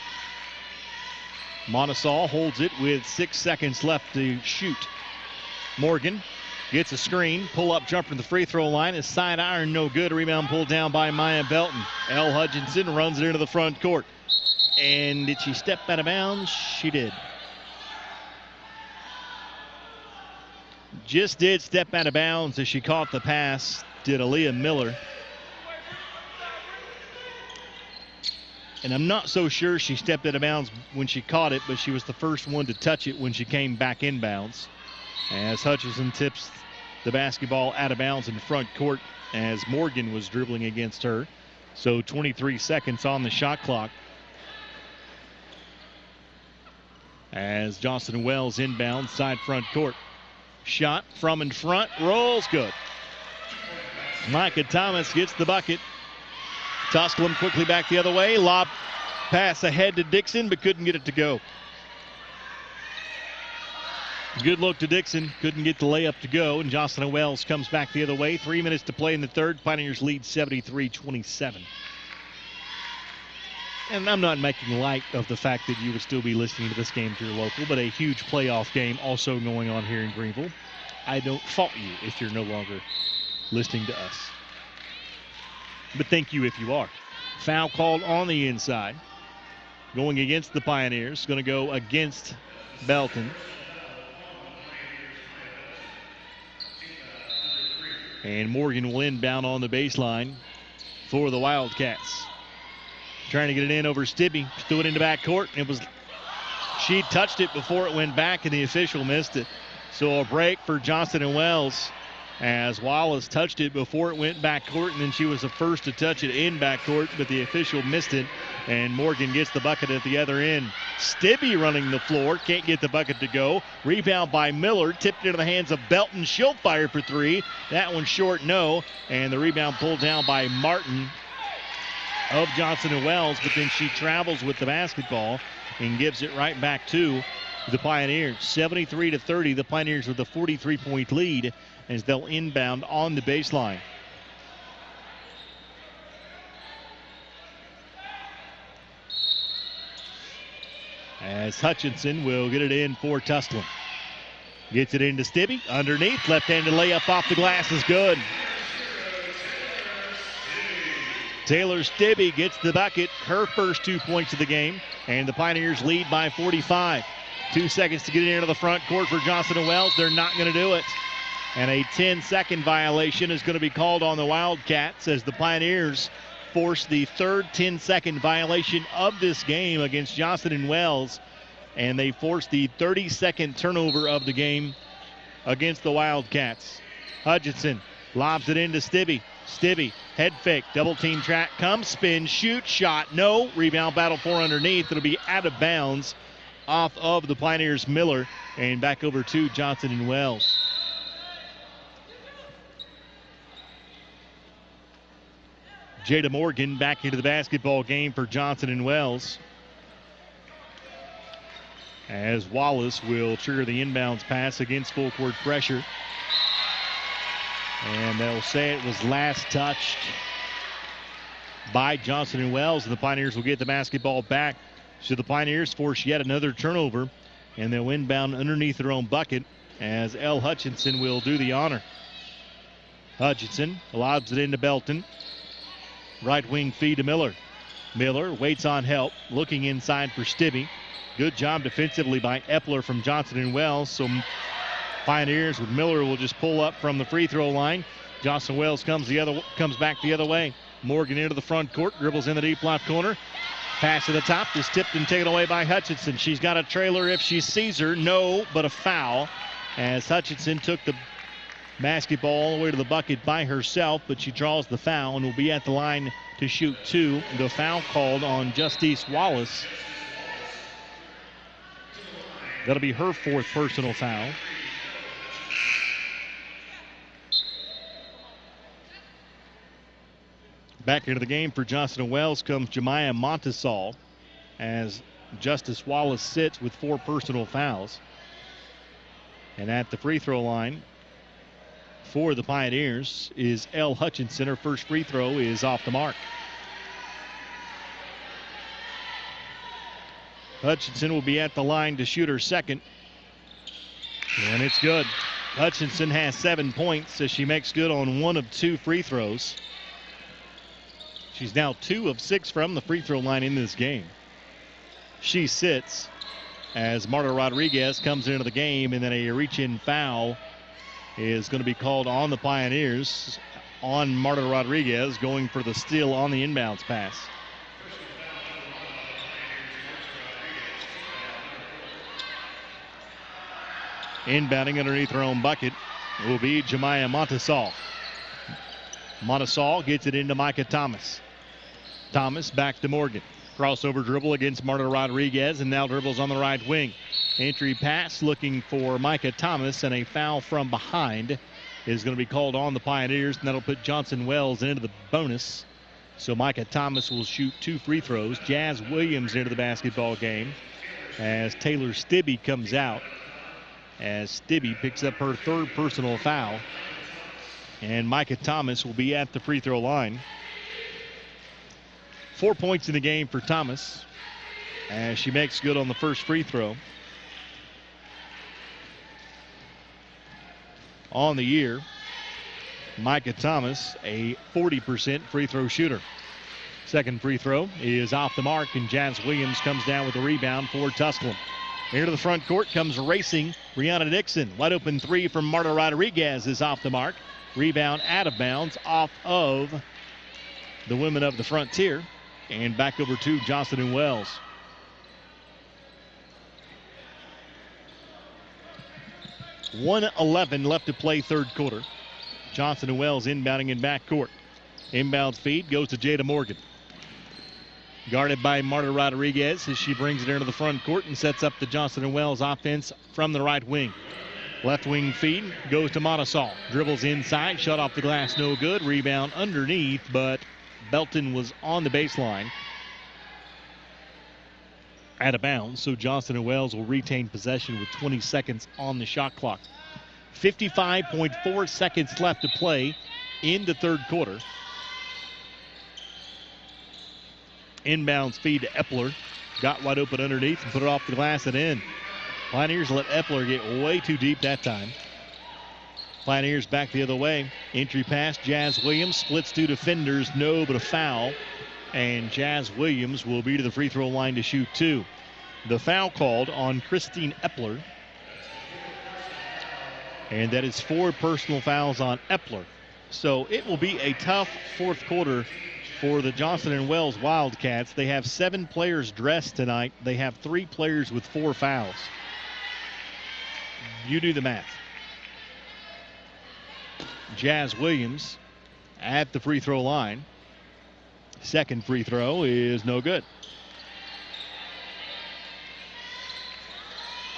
Monosol holds it with 6 seconds left to shoot. Morgan gets a screen, pull-up jumper to the free throw line. His side iron no good. Rebound pulled down by Maya Belton. Elle Hutchinson runs it into the front court. And did she step out of bounds? She did. Just did step out of bounds as she caught the pass, did Aaliyah Miller. And I'm not so sure she stepped out of bounds when she caught it, but she was the first one to touch it when she came back inbounds. As Hutchinson tips the basketball out of bounds in front court as Morgan was dribbling against her. So 23 seconds on the shot clock. As Johnson Wells inbounds side front court. Shot from in front, rolls good. Micah Thomas gets the bucket. Tusculum quickly back the other way. Lob pass ahead to Dixon, but couldn't get it to go. Good look to Dixon. Couldn't get the layup to go. And Jocelyn Wells comes back the other way. 3 minutes to play in the third. Pioneers lead 73-27. And I'm not making light of the fact that you would still be listening to this game if you're local, but a huge playoff game also going on here in Greenville. I don't fault you if you're no longer listening to us. But thank you if you are. Foul called on the inside. Going against the Pioneers. Going to go against Belton. And Morgan will inbound on the baseline for the Wildcats. Trying to get it in over Stibbe. Threw it into backcourt. She touched it before it went back, and the official missed it. So a break for Johnson and Wells as Wallace touched it before it went backcourt, and then she was the first to touch it in backcourt, but the official missed it, and Morgan gets the bucket at the other end. Stibbe running the floor, can't get the bucket to go. Rebound by Miller, tipped into the hands of Belton. She'll fire for three. That one short, no, and the rebound pulled down by Martin of Johnson and Wells, but then she travels with the basketball and gives it right back to the Pioneers. 73-30, the Pioneers with a 43-point lead as they'll inbound on the baseline. As Hutchinson will get it in for Tusculum. Gets it into Stibbe, underneath, left-handed layup off the glass is good. Taylor Stibbe gets the bucket, her first 2 points of the game, and the Pioneers lead by 45. 2 seconds to get it into the front court for Johnson and Wells. They're not going to do it. And a 10-second violation is going to be called on the Wildcats as the Pioneers force the third 10-second violation of this game against Johnson and Wells. And they force the 32nd turnover of the game against the Wildcats. Hutchinson lobs it into Stibbe. Stibbe, head fake, double team track, comes, spin, shoot, shot, no. Rebound battle for underneath. It'll be out of bounds off of the Pioneers' Miller and back over to Johnson and Wells. Jada Morgan back into the basketball game for Johnson and Wells. As Wallace will trigger the inbounds pass against full court pressure. And they'll say it was last touched by Johnson and Wells, and the Pioneers will get the basketball back. So the Pioneers force yet another turnover, and they'll inbound underneath their own bucket as Elle Hutchinson will do the honor. Hutchinson lobs it into Belton. Right wing feed to Miller. Miller waits on help, looking inside for Stibbe. Good job defensively by Epler from Johnson and Wells. So Pioneers with Miller will just pull up from the free throw line. Jocelyn Wells comes back the other way. Morgan into the front court, dribbles in the deep left corner. Pass to the top is tipped and taken away by Hutchinson. She's got a trailer if she sees her. No, but a foul as Hutchinson took the basketball all the way to the bucket by herself, but she draws the foul and will be at the line to shoot two. The foul called on Justice Wallace. That'll be her fourth personal foul. Back into the game for Johnson & Wells comes Jemiah Montesol as Justice Wallace sits with 4 personal fouls. And at the free throw line for the Pioneers is Elle Hutchinson. Her first free throw is off the mark. Hutchinson will be at the line to shoot her second. And it's good. Hutchinson has 7 points as she makes good on 1 of 2 free throws. She's now 2 of 6 from the free throw line in this game. She sits as Marta Rodriguez comes into the game, and then a reach-in foul is going to be called on the Pioneers on Marta Rodriguez, going for the steal on the inbounds pass. Inbounding underneath her own bucket will be Jemiah Montesol. Montesol gets it into Micah Thomas. Thomas back to Morgan. Crossover dribble against Marta Rodriguez, and now dribbles on the right wing. Entry pass looking for Micah Thomas, and a foul from behind is going to be called on the Pioneers, and that'll put Johnson Wells into the bonus. So Micah Thomas will shoot 2 free throws. Jazz Williams into the basketball game as Taylor Stibbe comes out, as Stibbe picks up her 3rd personal foul. And Micah Thomas will be at the free throw line. 4 points in the game for Thomas as she makes good on the first free throw. On the year, Micah Thomas, a 40% free throw shooter. Second free throw is off the mark, and Jazz Williams comes down with a rebound for Tusculum. Into the front court comes racing Brianna Dixon. Wide open 3 from Marta Rodriguez is off the mark. Rebound out of bounds off of the women of the Frontier. And back over to Johnson & Wells. .111 left to play third quarter. Johnson & Wells inbounding in backcourt. Inbounds feed goes to Jada Morgan. Guarded by Marta Rodriguez as she brings it into the front court and sets up the Johnson & Wells offense from the right wing. Left wing feed goes to Montesol. Dribbles inside, shot off the glass, no good. Rebound underneath, but Belton was on the baseline. Out of bounds, so Johnson & Wells will retain possession with 20 seconds on the shot clock. 55.4 seconds left to play in the third quarter. Inbounds feed to Epler. Got wide open underneath and put it off the glass and in. Pioneers let Epler get way too deep that time. Pioneers back the other way. Entry pass, Jazz Williams splits 2 defenders, no, but a foul. And Jazz Williams will be to the free throw line to shoot 2. The foul called on Christine Epler. And that is 4 personal fouls on Epler. So it will be a tough fourth quarter for the Johnson & Wells Wildcats. They have 7 players dressed tonight. They have 3 players with 4 fouls. You do the math. Jazz Williams at the free throw line. Second free throw is no good.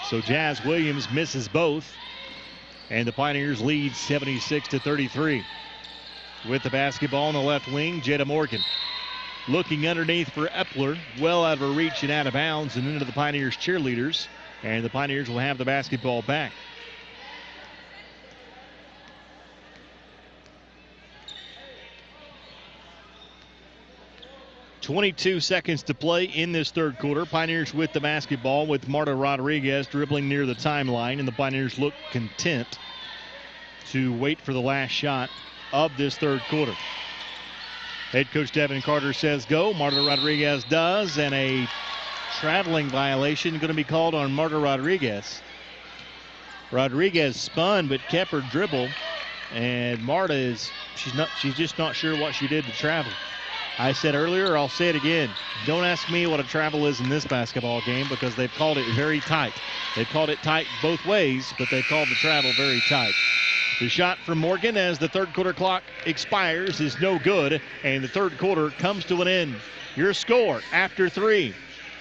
So Jazz Williams misses both, and the Pioneers lead 76-33. With the basketball on the left wing, Jada Morgan. Looking underneath for Epler, well out of her reach and out of bounds and into the Pioneers cheerleaders. And the Pioneers will have the basketball back. .22 seconds to play in this third quarter. Pioneers with the basketball with Marta Rodriguez dribbling near the timeline, and the Pioneers look content to wait for the last shot of this third quarter. Head coach Devin Carter says go. Marta Rodriguez does, and a traveling violation going to be called on Marta Rodriguez. Rodriguez spun but kept her dribble And Marta she's just not sure what she did to travel. I said earlier, I'll say it again. Don't ask me what a travel is in this basketball game because they've called it very tight. They've called it tight both ways, but they've called the travel very tight. The shot from Morgan as the third quarter clock expires is no good, and the third quarter comes to an end. Your score after 3,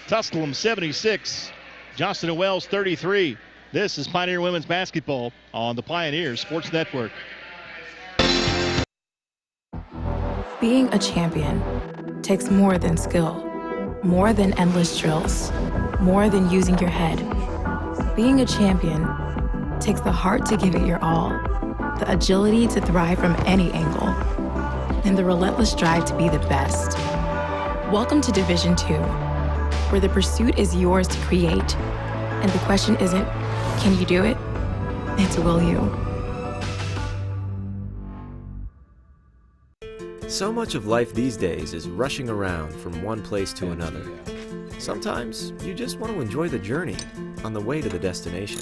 Tusculum 76, Johnston & Wells 33. This is Pioneer Women's Basketball on the Pioneer Sports Network. Being a champion takes more than skill, more than endless drills, more than using your head. Being a champion takes the heart to give it your all, the agility to thrive from any angle, and the relentless drive to be the best. Welcome to Division II, where the pursuit is yours to create, and the question isn't, can you do it? It's, will you? So much of life these days is rushing around from one place to another. Sometimes you just want to enjoy the journey on the way to the destination.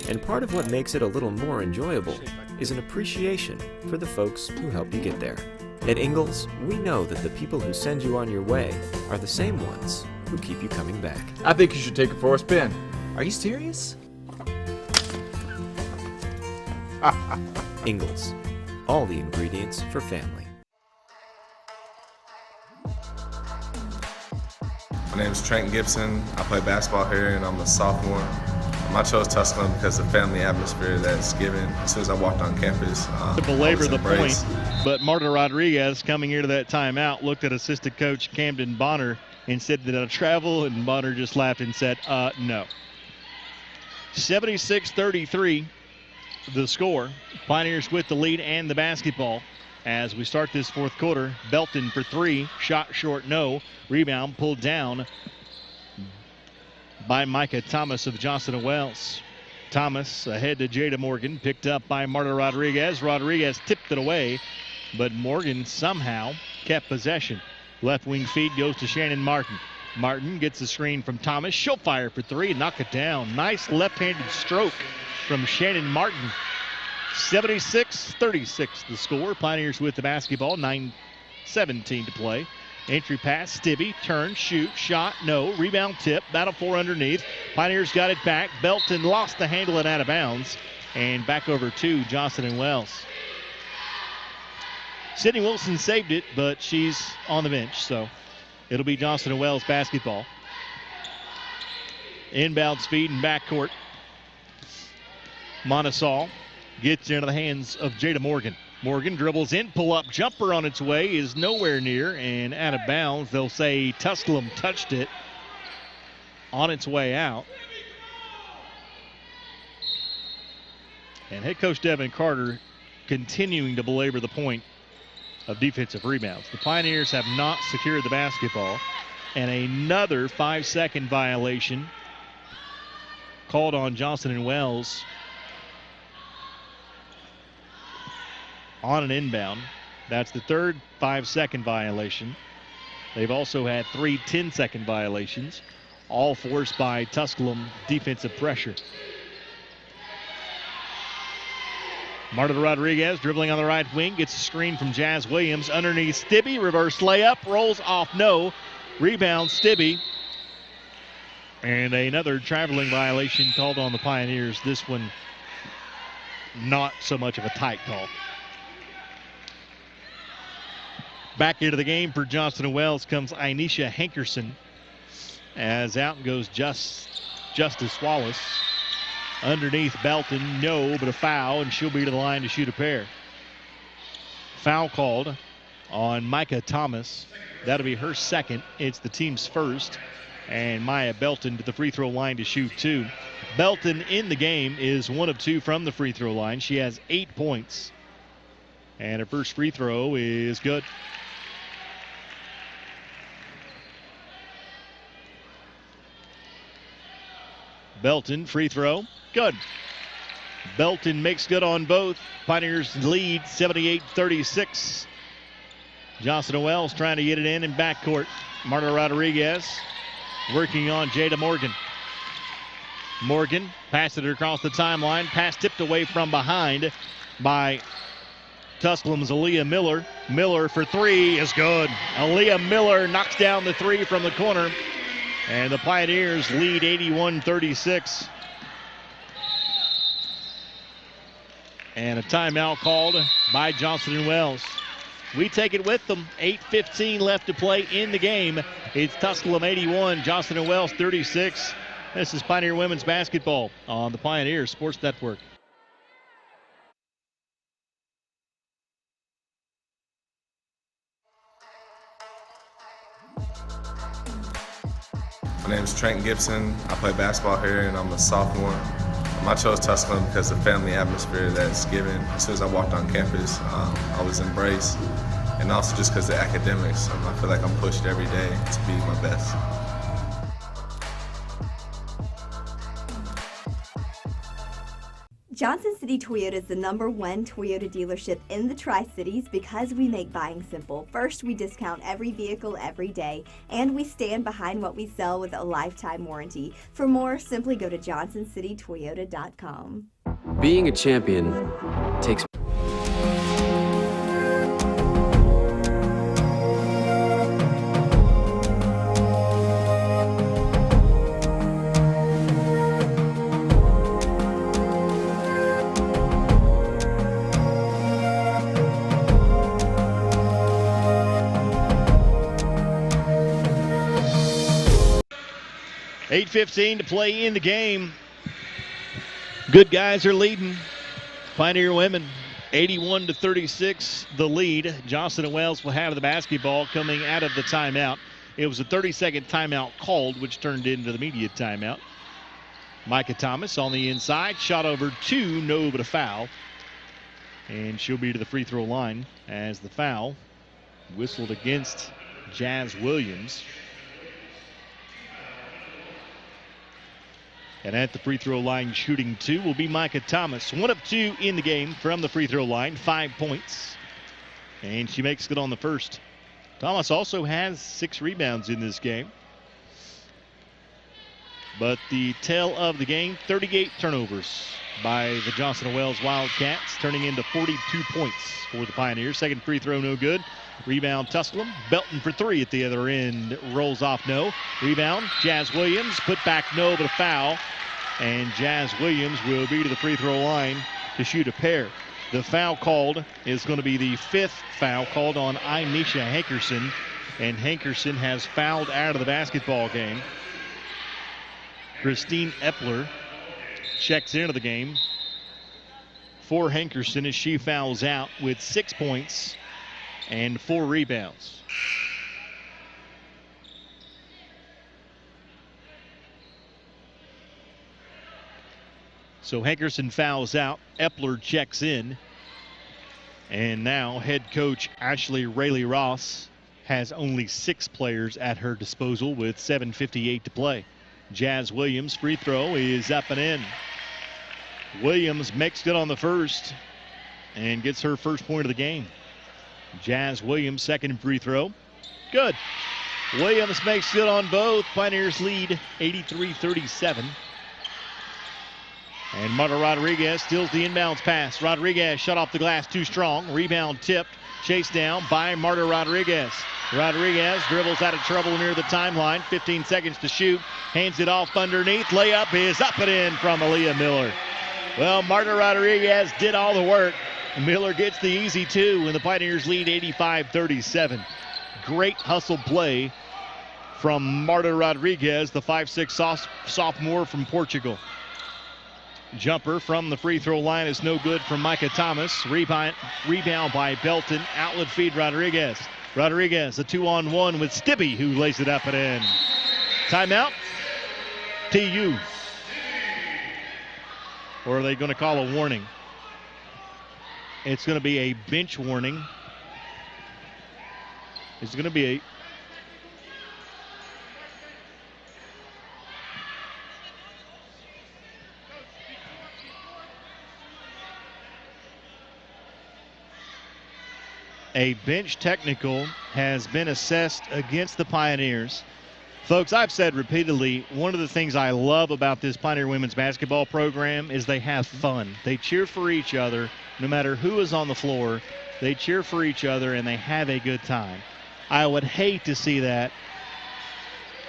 And part of what makes it a little more enjoyable is an appreciation for the folks who help you get there. At Ingalls, we know that the people who send you on your way are the same ones who keep you coming back. I think you should take it for a spin. Are you serious? Ingalls, all the ingredients for family. My name is Trent Gibson. I play basketball here and I'm a sophomore. I chose Tusculum because of the family atmosphere that's given as soon as I walked on campus. To belabor the point, but Marta Rodriguez coming into that timeout looked at assistant coach Camden Bonner and said, did I travel? And Bonner just laughed and said, no. 76-33 the score. Pioneers with the lead and the basketball. As we start this fourth quarter, Belton for 3, shot short, no. Rebound pulled down by Micah Thomas of Johnston & Wells. Thomas ahead to Jada Morgan, picked up by Marta Rodriguez. Rodriguez tipped it away, but Morgan somehow kept possession. Left wing feed goes to Shannon Martin. Martin gets the screen from Thomas. She'll fire for 3, knock it down. Nice left-handed stroke from Shannon Martin. 76-36 the score. Pioneers with the basketball, 9:17 to play. Entry pass, Stibbe, turn, shoot, shot, no. Rebound tip, battle for underneath. Pioneers got it back. Belton lost the handle and out of bounds. And back over to Johnston & Wells. Sydney Wilson saved it, but she's on the bench, so it'll be Johnston & Wells basketball. Inbound speed and backcourt. Montesal gets into the hands of Jada Morgan. Morgan dribbles in, pull-up jumper on its way is nowhere near and out of bounds. They'll say Tusculum touched it on its way out. And head coach Devin Carter continuing to belabor the point of defensive rebounds. The Pioneers have not secured the basketball, and another 5-second violation called on Johnston & Wells on an inbound. That's the third 5-second violation. They've also had 3 10-second violations, all forced by Tusculum defensive pressure. Marta Rodriguez dribbling on the right wing, gets a screen from Jazz Williams underneath Stibbe, reverse layup, rolls off, no. Rebound Stibbe. And another traveling violation called on the Pioneers. This one not so much of a tight call. Back into the game for Johnston & Wells comes Inesha Hankerson. As out goes Justice Wallace. Underneath Belton, no, but a foul, and she'll be to the line to shoot a pair. Foul called on Micah Thomas. That'll be her second. It's the team's first. And Maya Belton to the free throw line to shoot 2. Belton in the game is 1 of 2 from the free throw line. She has 8 points. And her first free throw is good. Belton, free throw, good. Belton makes good on both. Pioneers lead 78-36. Johnston & Wells trying to get it in backcourt. Marta Rodriguez working on Jada Morgan. Morgan passed it across the timeline. Pass tipped away from behind by Tusculum's Aaliyah Miller. Miller for three is good. Aaliyah Miller knocks down the three from the corner. And the Pioneers lead 81-36. And a timeout called by Johnson & Wells. We take it with them. 8:15 left to play in the game. It's Tusculum 81, Johnson & Wells 36. This is Pioneer Women's Basketball on the Pioneer Sports Network. My name is Trent Gibson. I play basketball here and I'm a sophomore. I chose Tusculum because of the family atmosphere that's given. As soon as I walked on campus, I was embraced. And also just because of the academics. I feel like I'm pushed every day to be my best. Johnson City Toyota is the #1 Toyota dealership in the Tri-Cities because we make buying simple. First, we discount every vehicle every day, and we stand behind what we sell with a lifetime warranty. For more, simply go to johnsоncitytoyota.com. Being a champion takes .8:15 to play in the game. Good guys are leading. Pioneer women 81-36 the lead. Johnson & Wells will have the basketball coming out of the timeout. It was a 30-second timeout called, which turned into the media timeout. Micah Thomas on the inside. Shot over two, no but a foul. And she'll be to the free throw line as the foul whistled against Jazz Williams. And at the free throw line shooting two will be Micah Thomas. 1 of 2 in the game from the free throw line, 5 points. And she makes it on the first. Thomas also has 6 rebounds in this game. But the tale of the game, 38 turnovers by the Johnson & Wells Wildcats, turning into 42 points for the Pioneers. Second free throw, no good. Rebound, Tusculum. Belton for 3 at the other end. Rolls off, no. Rebound, Jazz Williams. Put back, no, but a foul. And Jazz Williams will be to the free throw line to shoot a pair. The foul called is going to be the 5th foul called on Misha Hankerson. And Hankerson has fouled out of the basketball game. Christine Epler checks into the game for Hankerson as she fouls out with 6 points and 4 rebounds. So Hankerson fouls out, Epler checks in, and now head coach Ashley Rayleigh-Ross has only 6 players at her disposal with 7:58 to play. Jazz Williams' free throw is up and in. Williams makes it on the first and gets her first point of the game. Jazz Williams' second free throw. Good. Williams makes it on both. Pioneers lead 83-37. And Marta Rodriguez steals the inbounds pass. Rodriguez shut off the glass too strong. Rebound tipped. Chased down by Marta Rodriguez. Rodriguez dribbles out of trouble near the timeline. 15 seconds to shoot. Hands it off underneath. Layup is up and in from Aaliyah Miller. Well, Marta Rodriguez did all the work. Miller gets the easy 2 and the Pioneers lead 85-37. Great hustle play from Marta Rodriguez, the 5'6" sophomore from Portugal. Jumper from the free throw line is no good from Micah Thomas. Rebound by Belton. Outlet feed Rodriguez. Rodriguez a 2-on-1 with Stibbe, who lays it up and in. Timeout. TU. Or are they going to call a warning? It's going to be a bench warning. It's going to be a bench technical has been assessed against the Pioneers. Folks, I've said repeatedly, one of the things I love about this Pioneer women's basketball program is they have fun. They cheer for each other, no matter who is on the floor. They cheer for each other, and they have a good time. I would hate to see that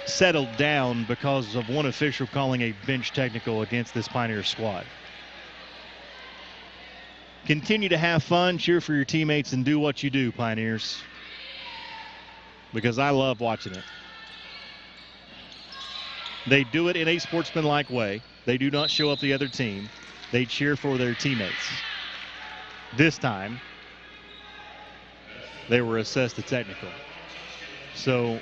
settled down because of one official calling a bench technical against this Pioneer squad. Continue to have fun, cheer for your teammates, and do what you do, Pioneers, because I love watching it. They do it in a sportsmanlike way. They do not show up the other team. They cheer for their teammates. This time, they were assessed a technical. So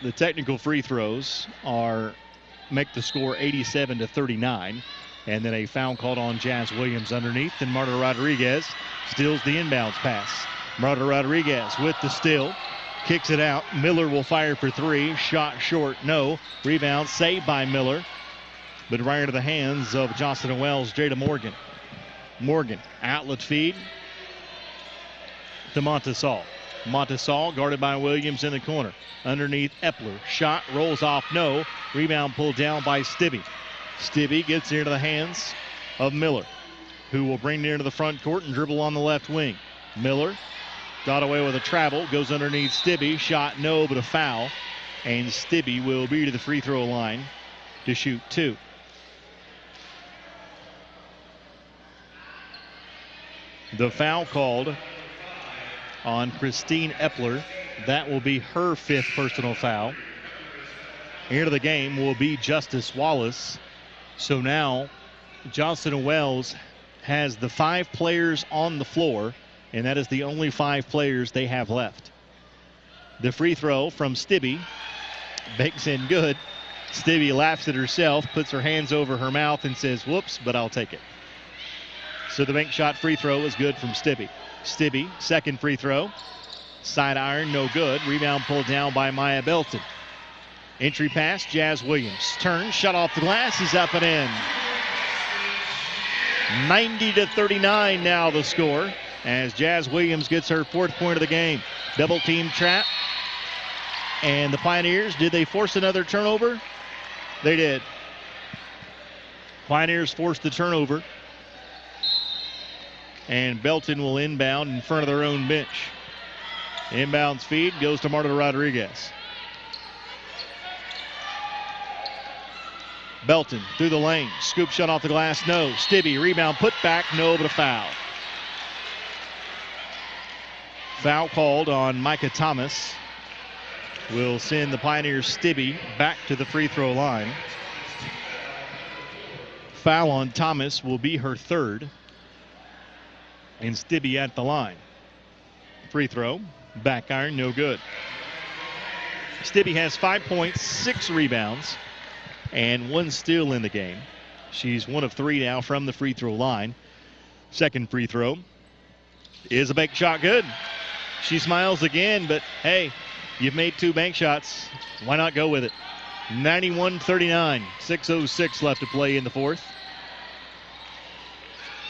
the technical free throws make the score 87-39. And then a foul called on Jazz Williams underneath. And Marta Rodriguez steals the inbounds pass. Marta Rodriguez with the steal. Kicks it out. Miller will fire for three. Shot short, no. Rebound saved by Miller. But right into the hands of Johnson & Wells, Jada Morgan. Morgan, outlet feed to Montesal. Montesal guarded by Williams in the corner. Underneath Epler. Shot rolls off, no. Rebound pulled down by Stibbe. Stibbe gets into the hands of Miller, who will bring it into the front court and dribble on the left wing. Miller got away with a travel, goes underneath Stibbe. Shot no, but a foul. And Stibbe will be to the free throw line to shoot two. The foul called on Christine Epler. That will be her fifth personal foul. Into the game will be Justice Wallace. So now Johnson & Wells has the 5 players on the floor, and that is the only 5 players they have left. The free throw from Stibbe banks in good. Stibbe laughs at herself, puts her hands over her mouth and says, whoops, but I'll take it. So the bank shot free throw is good from Stibbe. Stibbe, second free throw. Side iron, no good. Rebound pulled down by Maya Belton. Entry pass, Jazz Williams. Turn, shot off the glass, is up and in. 90-39 now the score as Jazz Williams gets her 4th point of the game. Double team trap. And the Pioneers, did they force another turnover? They did. Pioneers forced the turnover. And Belton will inbound in front of their own bench. Inbounds feed goes to Marta Rodriguez. Belton through the lane. Scoop shot off the glass, no. Stibbe, rebound, put back, no, but a foul. Foul called on Micah Thomas. Will send the Pioneers' Stibbe back to the free throw line. Foul on Thomas will be her 3rd. And Stibbe at the line. Free throw, back iron, no good. Stibbe has 5 points, 6 rebounds, and 1 steal in the game. She's 1 of 3 now from the free throw line. Second free throw is a bank shot, good. She smiles again, but hey, you've made 2 bank shots. Why not go with it? 91-39, 6:06 left to play in the 4th.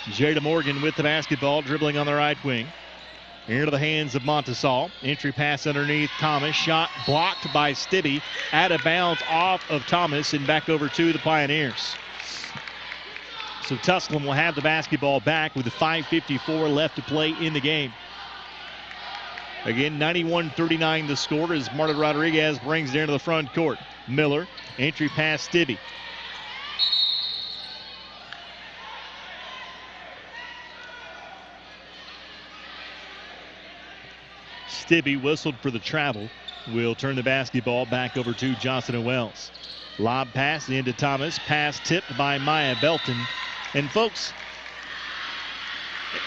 Jada Morgan with the basketball, dribbling on the right wing. Into the hands of Montesal. Entry pass underneath Thomas. Shot blocked by Stibbe. Out of bounds off of Thomas and back over to the Pioneers. So Tusculum will have the basketball back with 5:54 left to play in the game. Again, 91-39 the score as Marta Rodriguez brings it into the front court. Miller, entry pass Stibbe. Stibbe whistled for the travel. Will turn the basketball back over to Johnson & Wells. Lob pass into Thomas. Pass tipped by Maya Belton. And folks,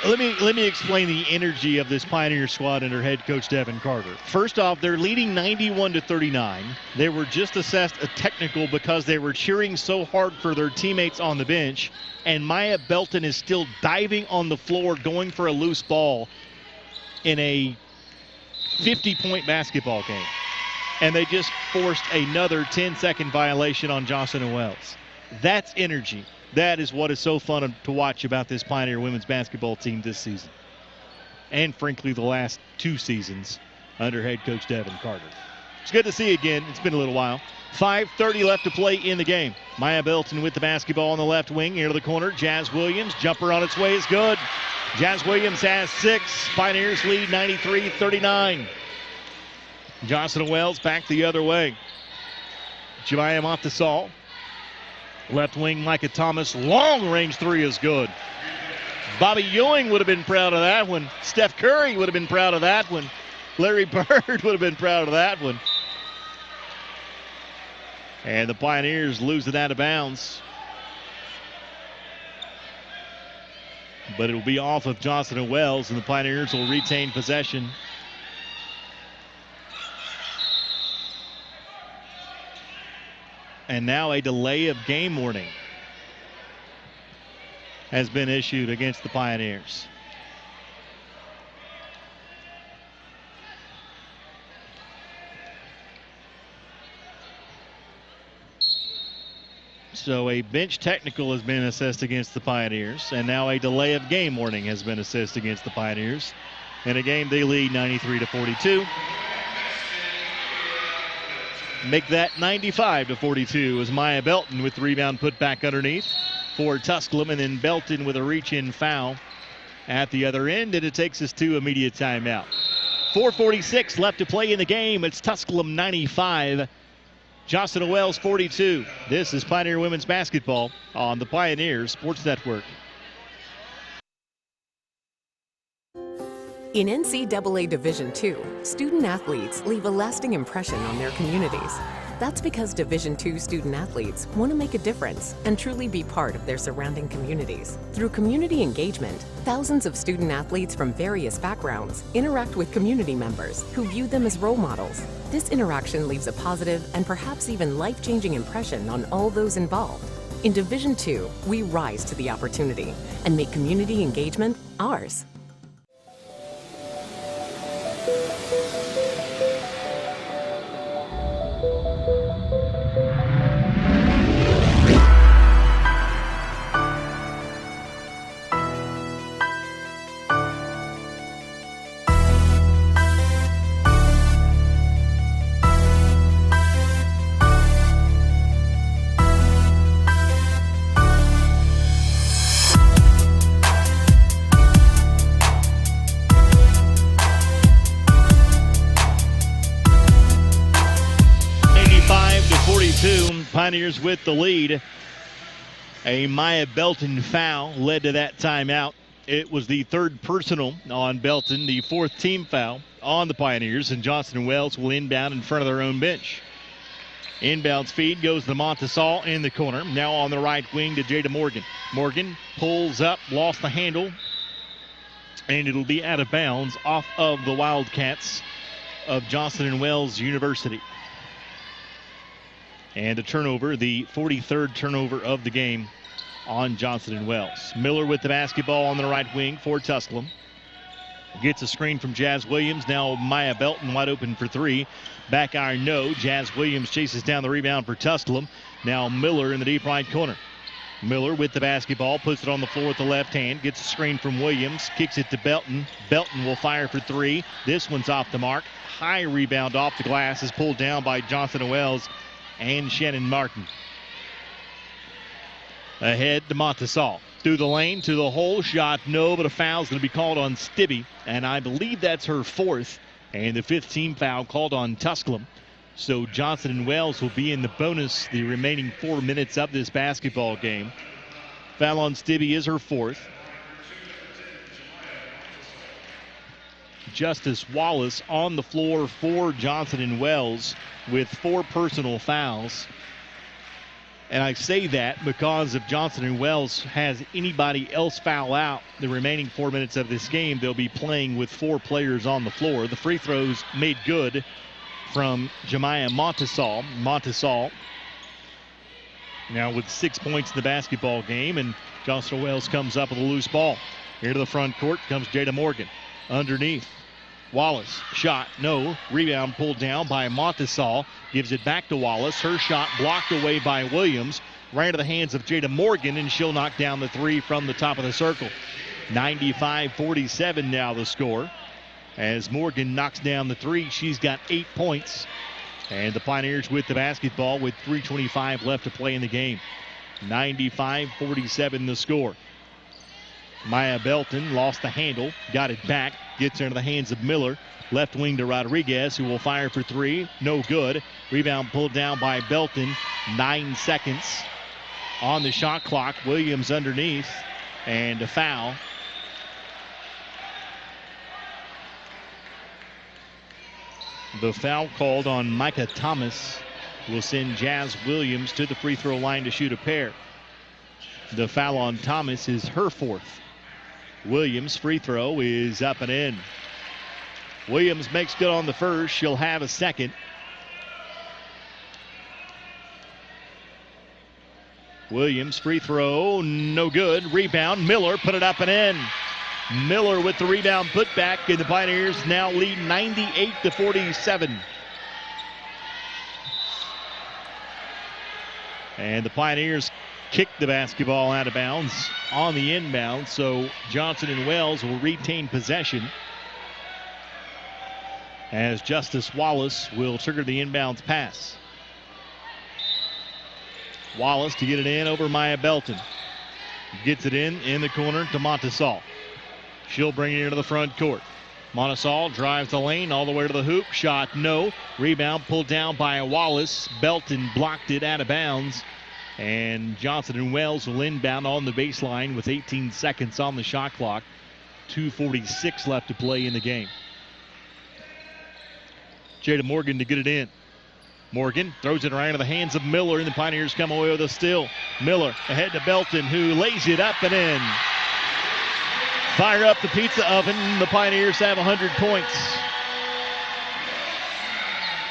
let me explain the energy of this Pioneer squad under head coach Devin Carter. First off, they're leading 91-39. They were just assessed a technical because they were cheering so hard for their teammates on the bench. And Maya Belton is still diving on the floor, going for a loose ball in a 50-point basketball game. And they just forced another 10-second violation on Johnson & Wells. That's energy. That is what is so fun to watch about this Pioneer women's basketball team this season. And frankly, the last 2 seasons under head coach Devin Carter. It's good to see you again. It's been a little while. 5:30 left to play in the game. Maya Belton with the basketball on the left wing. Into the corner. Jazz Williams. Jumper on its way is good. Jazz Williams has 6. Pioneers lead 93-39. Johnson and Wells back the other way. Jemiah Montasol. Left wing, Micah Thomas. Long range 3 is good. Bobby Ewing would have been proud of that one. Steph Curry would have been proud of that one. Larry Bird would have been proud of that one. And the Pioneers lose it out of bounds. But it will be off of Johnson and Wells, and the Pioneers will retain possession. And now a delay of game warning has been issued against the Pioneers. So a bench technical has been assessed against the Pioneers, and now a delay of game warning has been assessed against the Pioneers. In a game they lead 93-42. Make that 95-42 as Maya Belton with the rebound put back underneath for Tusculum, and then Belton with a reach-in foul at the other end, and it takes us to immediate timeout. 4:46 left to play in the game. It's Tusculum 95, Johnson and Wells 42. This is Pioneer Women's Basketball on the Pioneer Sports Network. In NCAA Division II, student athletes leave a lasting impression on their communities. That's because Division II student athletes want to make a difference and truly be part of their surrounding communities. Through community engagement, thousands of student athletes from various backgrounds interact with community members who view them as role models. This interaction leaves a positive and perhaps even life-changing impression on all those involved. In Division II, we rise to the opportunity and make community engagement ours. Pioneers with the lead. A Maya Belton foul led to that timeout. It was the third personal on Belton, the fourth team foul on the Pioneers, and Johnson and Wells will inbound in front of their own bench. Inbounds feed goes to Montasol in the corner. Now on the right wing to Jada Morgan. Morgan pulls up, lost the handle, and it'll be out of bounds off of the Wildcats of Johnson and Wells University. And a turnover, the 43rd turnover of the game on Johnson and Wells. Miller with the basketball on the right wing for Tusculum. Gets a screen from Jazz Williams. Now Maya Belton wide open for 3. Back iron, no. Jazz Williams chases down the rebound for Tusculum. Now Miller in the deep right corner. Miller with the basketball, puts it on the floor with the left hand. Gets a screen from Williams, kicks it to Belton. Belton will fire for 3. This one's off the mark. High rebound off the glass is pulled down by Johnson and Wells and Shannon Martin. Ahead to Montasol. Through the lane, to the hole, shot no, but a foul's going to be called on Stibbe, and I believe that's her 4th, and the 5th team foul called on Tusculum. So Johnson and Wells will be in the bonus the remaining 4 minutes of this basketball game. Foul on Stibbe is her 4th. Justice Wallace on the floor for Johnson and Wells with 4 personal fouls. And I say that because if Johnson and Wells has anybody else foul out the remaining 4 minutes of this game, they'll be playing with 4 players on the floor. The free throws made good from Jemiah Montasol. Montasol now with 6 points in the basketball game, and Johnson and Wells comes up with a loose ball. Here to the front court comes Jada Morgan. Underneath, Wallace, shot, no. Rebound pulled down by Montasol. Gives it back to Wallace. Her shot blocked away by Williams. Right into the hands of Jada Morgan, and she'll knock down the 3 from the top of the circle. 95-47 now the score. As Morgan knocks down the 3, she's got 8 points. And the Pioneers with the basketball with 3:25 left to play in the game. 95-47 the score. Maya Belton lost the handle, got it back, gets into the hands of Miller. Left wing to Rodriguez, who will fire for three. No good. Rebound pulled down by Belton. 9 seconds on the shot clock. Williams underneath, and a foul. The foul called on Micah Thomas will send Jazz Williams to the free throw line to shoot a pair. The foul on Thomas is her fourth. Williams' free throw is up and in. Williams makes good on the first. She'll have a second. Williams' free throw, no good. Rebound, Miller put it up and in. Miller with the rebound put back, and the Pioneers now lead 98-47. And the Pioneers kick the basketball out of bounds on the inbound, so Johnson and Wells will retain possession as Justice Wallace will trigger the inbounds pass. Wallace to get it in over Maya Belton. Gets it in the corner to Montesal. She'll bring it into the front court. Montesal drives the lane all the way to the hoop. Shot, no. Rebound pulled down by Wallace. Belton blocked it out of bounds. And Johnson and Wells will inbound on the baseline with 18 seconds on the shot clock. 2:46 left to play in the game. Jada Morgan to get it in. Morgan throws it right into the hands of Miller, and the Pioneers come away with a steal. Miller ahead to Belton, who lays it up and in. Fire up the pizza oven. The Pioneers have 100 points.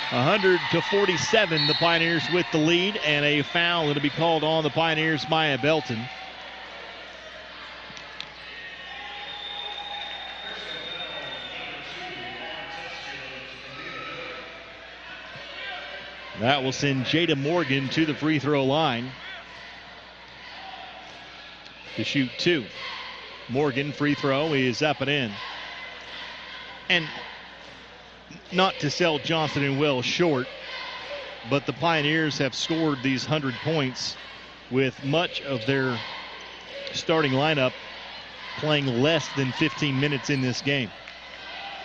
100-47, the Pioneers with the lead, and a foul to be called on the Pioneers, Maya Belton. That will send Jada Morgan to the free throw line to shoot two. Morgan free throw is up and in. And not to sell Johnson and Wells short, but the Pioneers have scored these 100 points with much of their starting lineup playing less than 15 minutes in this game.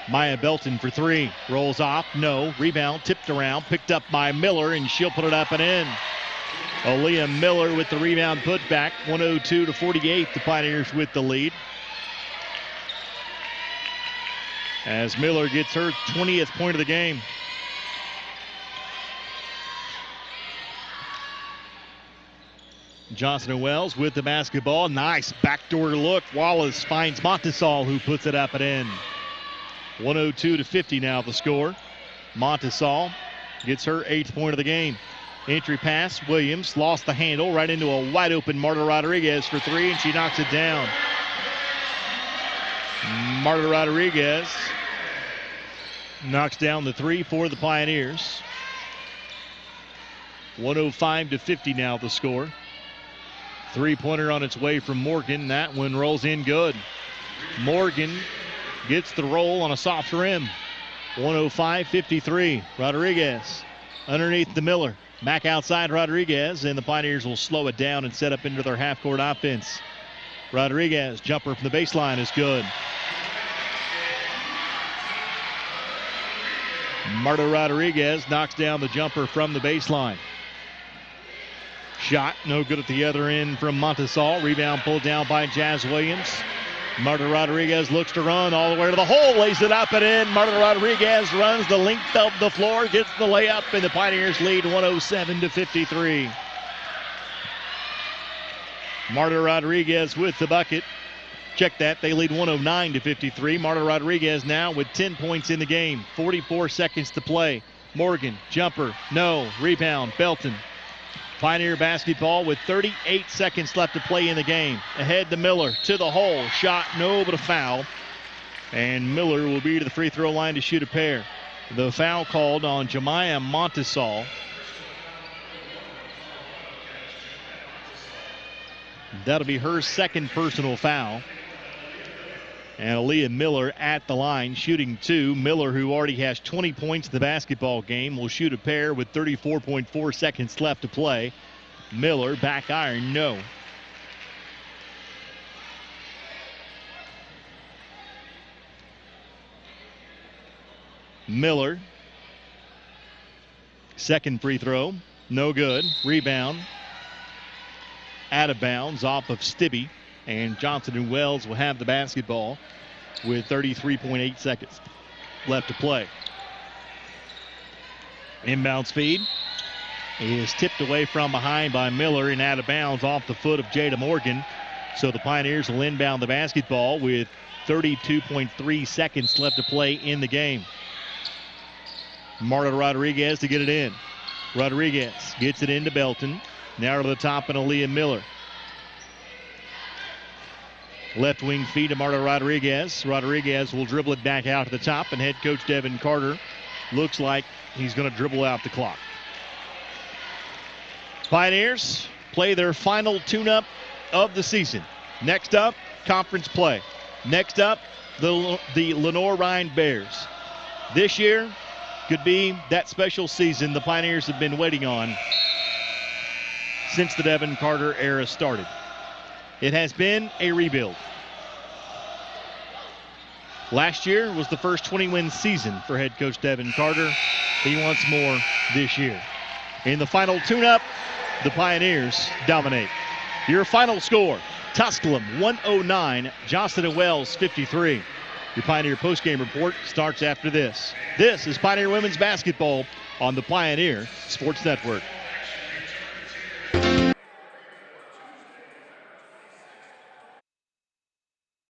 Maya Belton for three. Rolls off. No. Rebound tipped around. Picked up by Miller, and she'll put it up and in. Aaliyah Miller with the rebound put back. 102-48. The Pioneers with the lead. As Miller gets her 20th point of the game. Johnson and Wells with the basketball. Nice backdoor look. Wallace finds Montesal, who puts it up and in. 102-50 now the score. Montesal gets her 8th point of the game. Entry pass. Williams lost the handle right into a wide open Marta Rodriguez for three, and she knocks it down. Marta Rodriguez knocks down the three for the Pioneers. 105-50 now the score. Three-pointer on its way from Morgan. That one rolls in good. Morgan gets the roll on a soft rim. 105-53. Rodriguez underneath the Miller. Back outside Rodriguez, and the Pioneers will slow it down and set up into their half-court offense. Rodriguez, jumper from the baseline is good. Marta Rodriguez knocks down the jumper from the baseline. Shot, no good at the other end from Montesal. Rebound pulled down by Jazz Williams. Marta Rodriguez looks to run all the way to the hole, lays it up and in. Marta Rodriguez runs the length of the floor, gets the layup, and the Pioneers lead 107-53. Marta Rodriguez with the bucket. Check that, they lead 109-53. Marta Rodriguez now with 10 points in the game. 44 seconds to play. Morgan, jumper, no. Rebound, Belton. Pioneer basketball with 38 seconds left to play in the game. Ahead to Miller, to the hole. Shot, no, but a foul. And Miller will be to the free throw line to shoot a pair. The foul called on Jemiah Montesal. That'll be her second personal foul. And Aaliyah Miller at the line shooting 2. Miller, who already has 20 points in the basketball game, will shoot a pair with 34.4 seconds left to play. Miller, back iron, no. Miller, second free throw, no good. Rebound, out of bounds off of Stibbe. And Johnson and Wells will have the basketball with 33.8 seconds left to play. Inbounds feed is tipped away from behind by Miller and out of bounds off the foot of Jada Morgan. So the Pioneers will inbound the basketball with 32.3 seconds left to play in the game. Marta Rodriguez to get it in. Rodriguez gets it into Belton. Now to the top and Aaliyah Miller. Left wing feed to Marta Rodriguez. Rodriguez will dribble it back out to the top, and head coach Devin Carter looks like he's going to dribble out the clock. Pioneers play their final tune-up of the season. Next up, conference play. Next up, the Lenore-Rhine Bears. This year could be that special season the Pioneers have been waiting on since the Devin Carter era started. It has been a rebuild. Last year was the first 20-win season for head coach Devin Carter. He wants more this year. In the final tune-up, the Pioneers dominate. Your final score, Tusculum 109, Johnson & Wells 53. Your Pioneer postgame report starts after this. This is Pioneer Women's Basketball on the Pioneer Sports Network.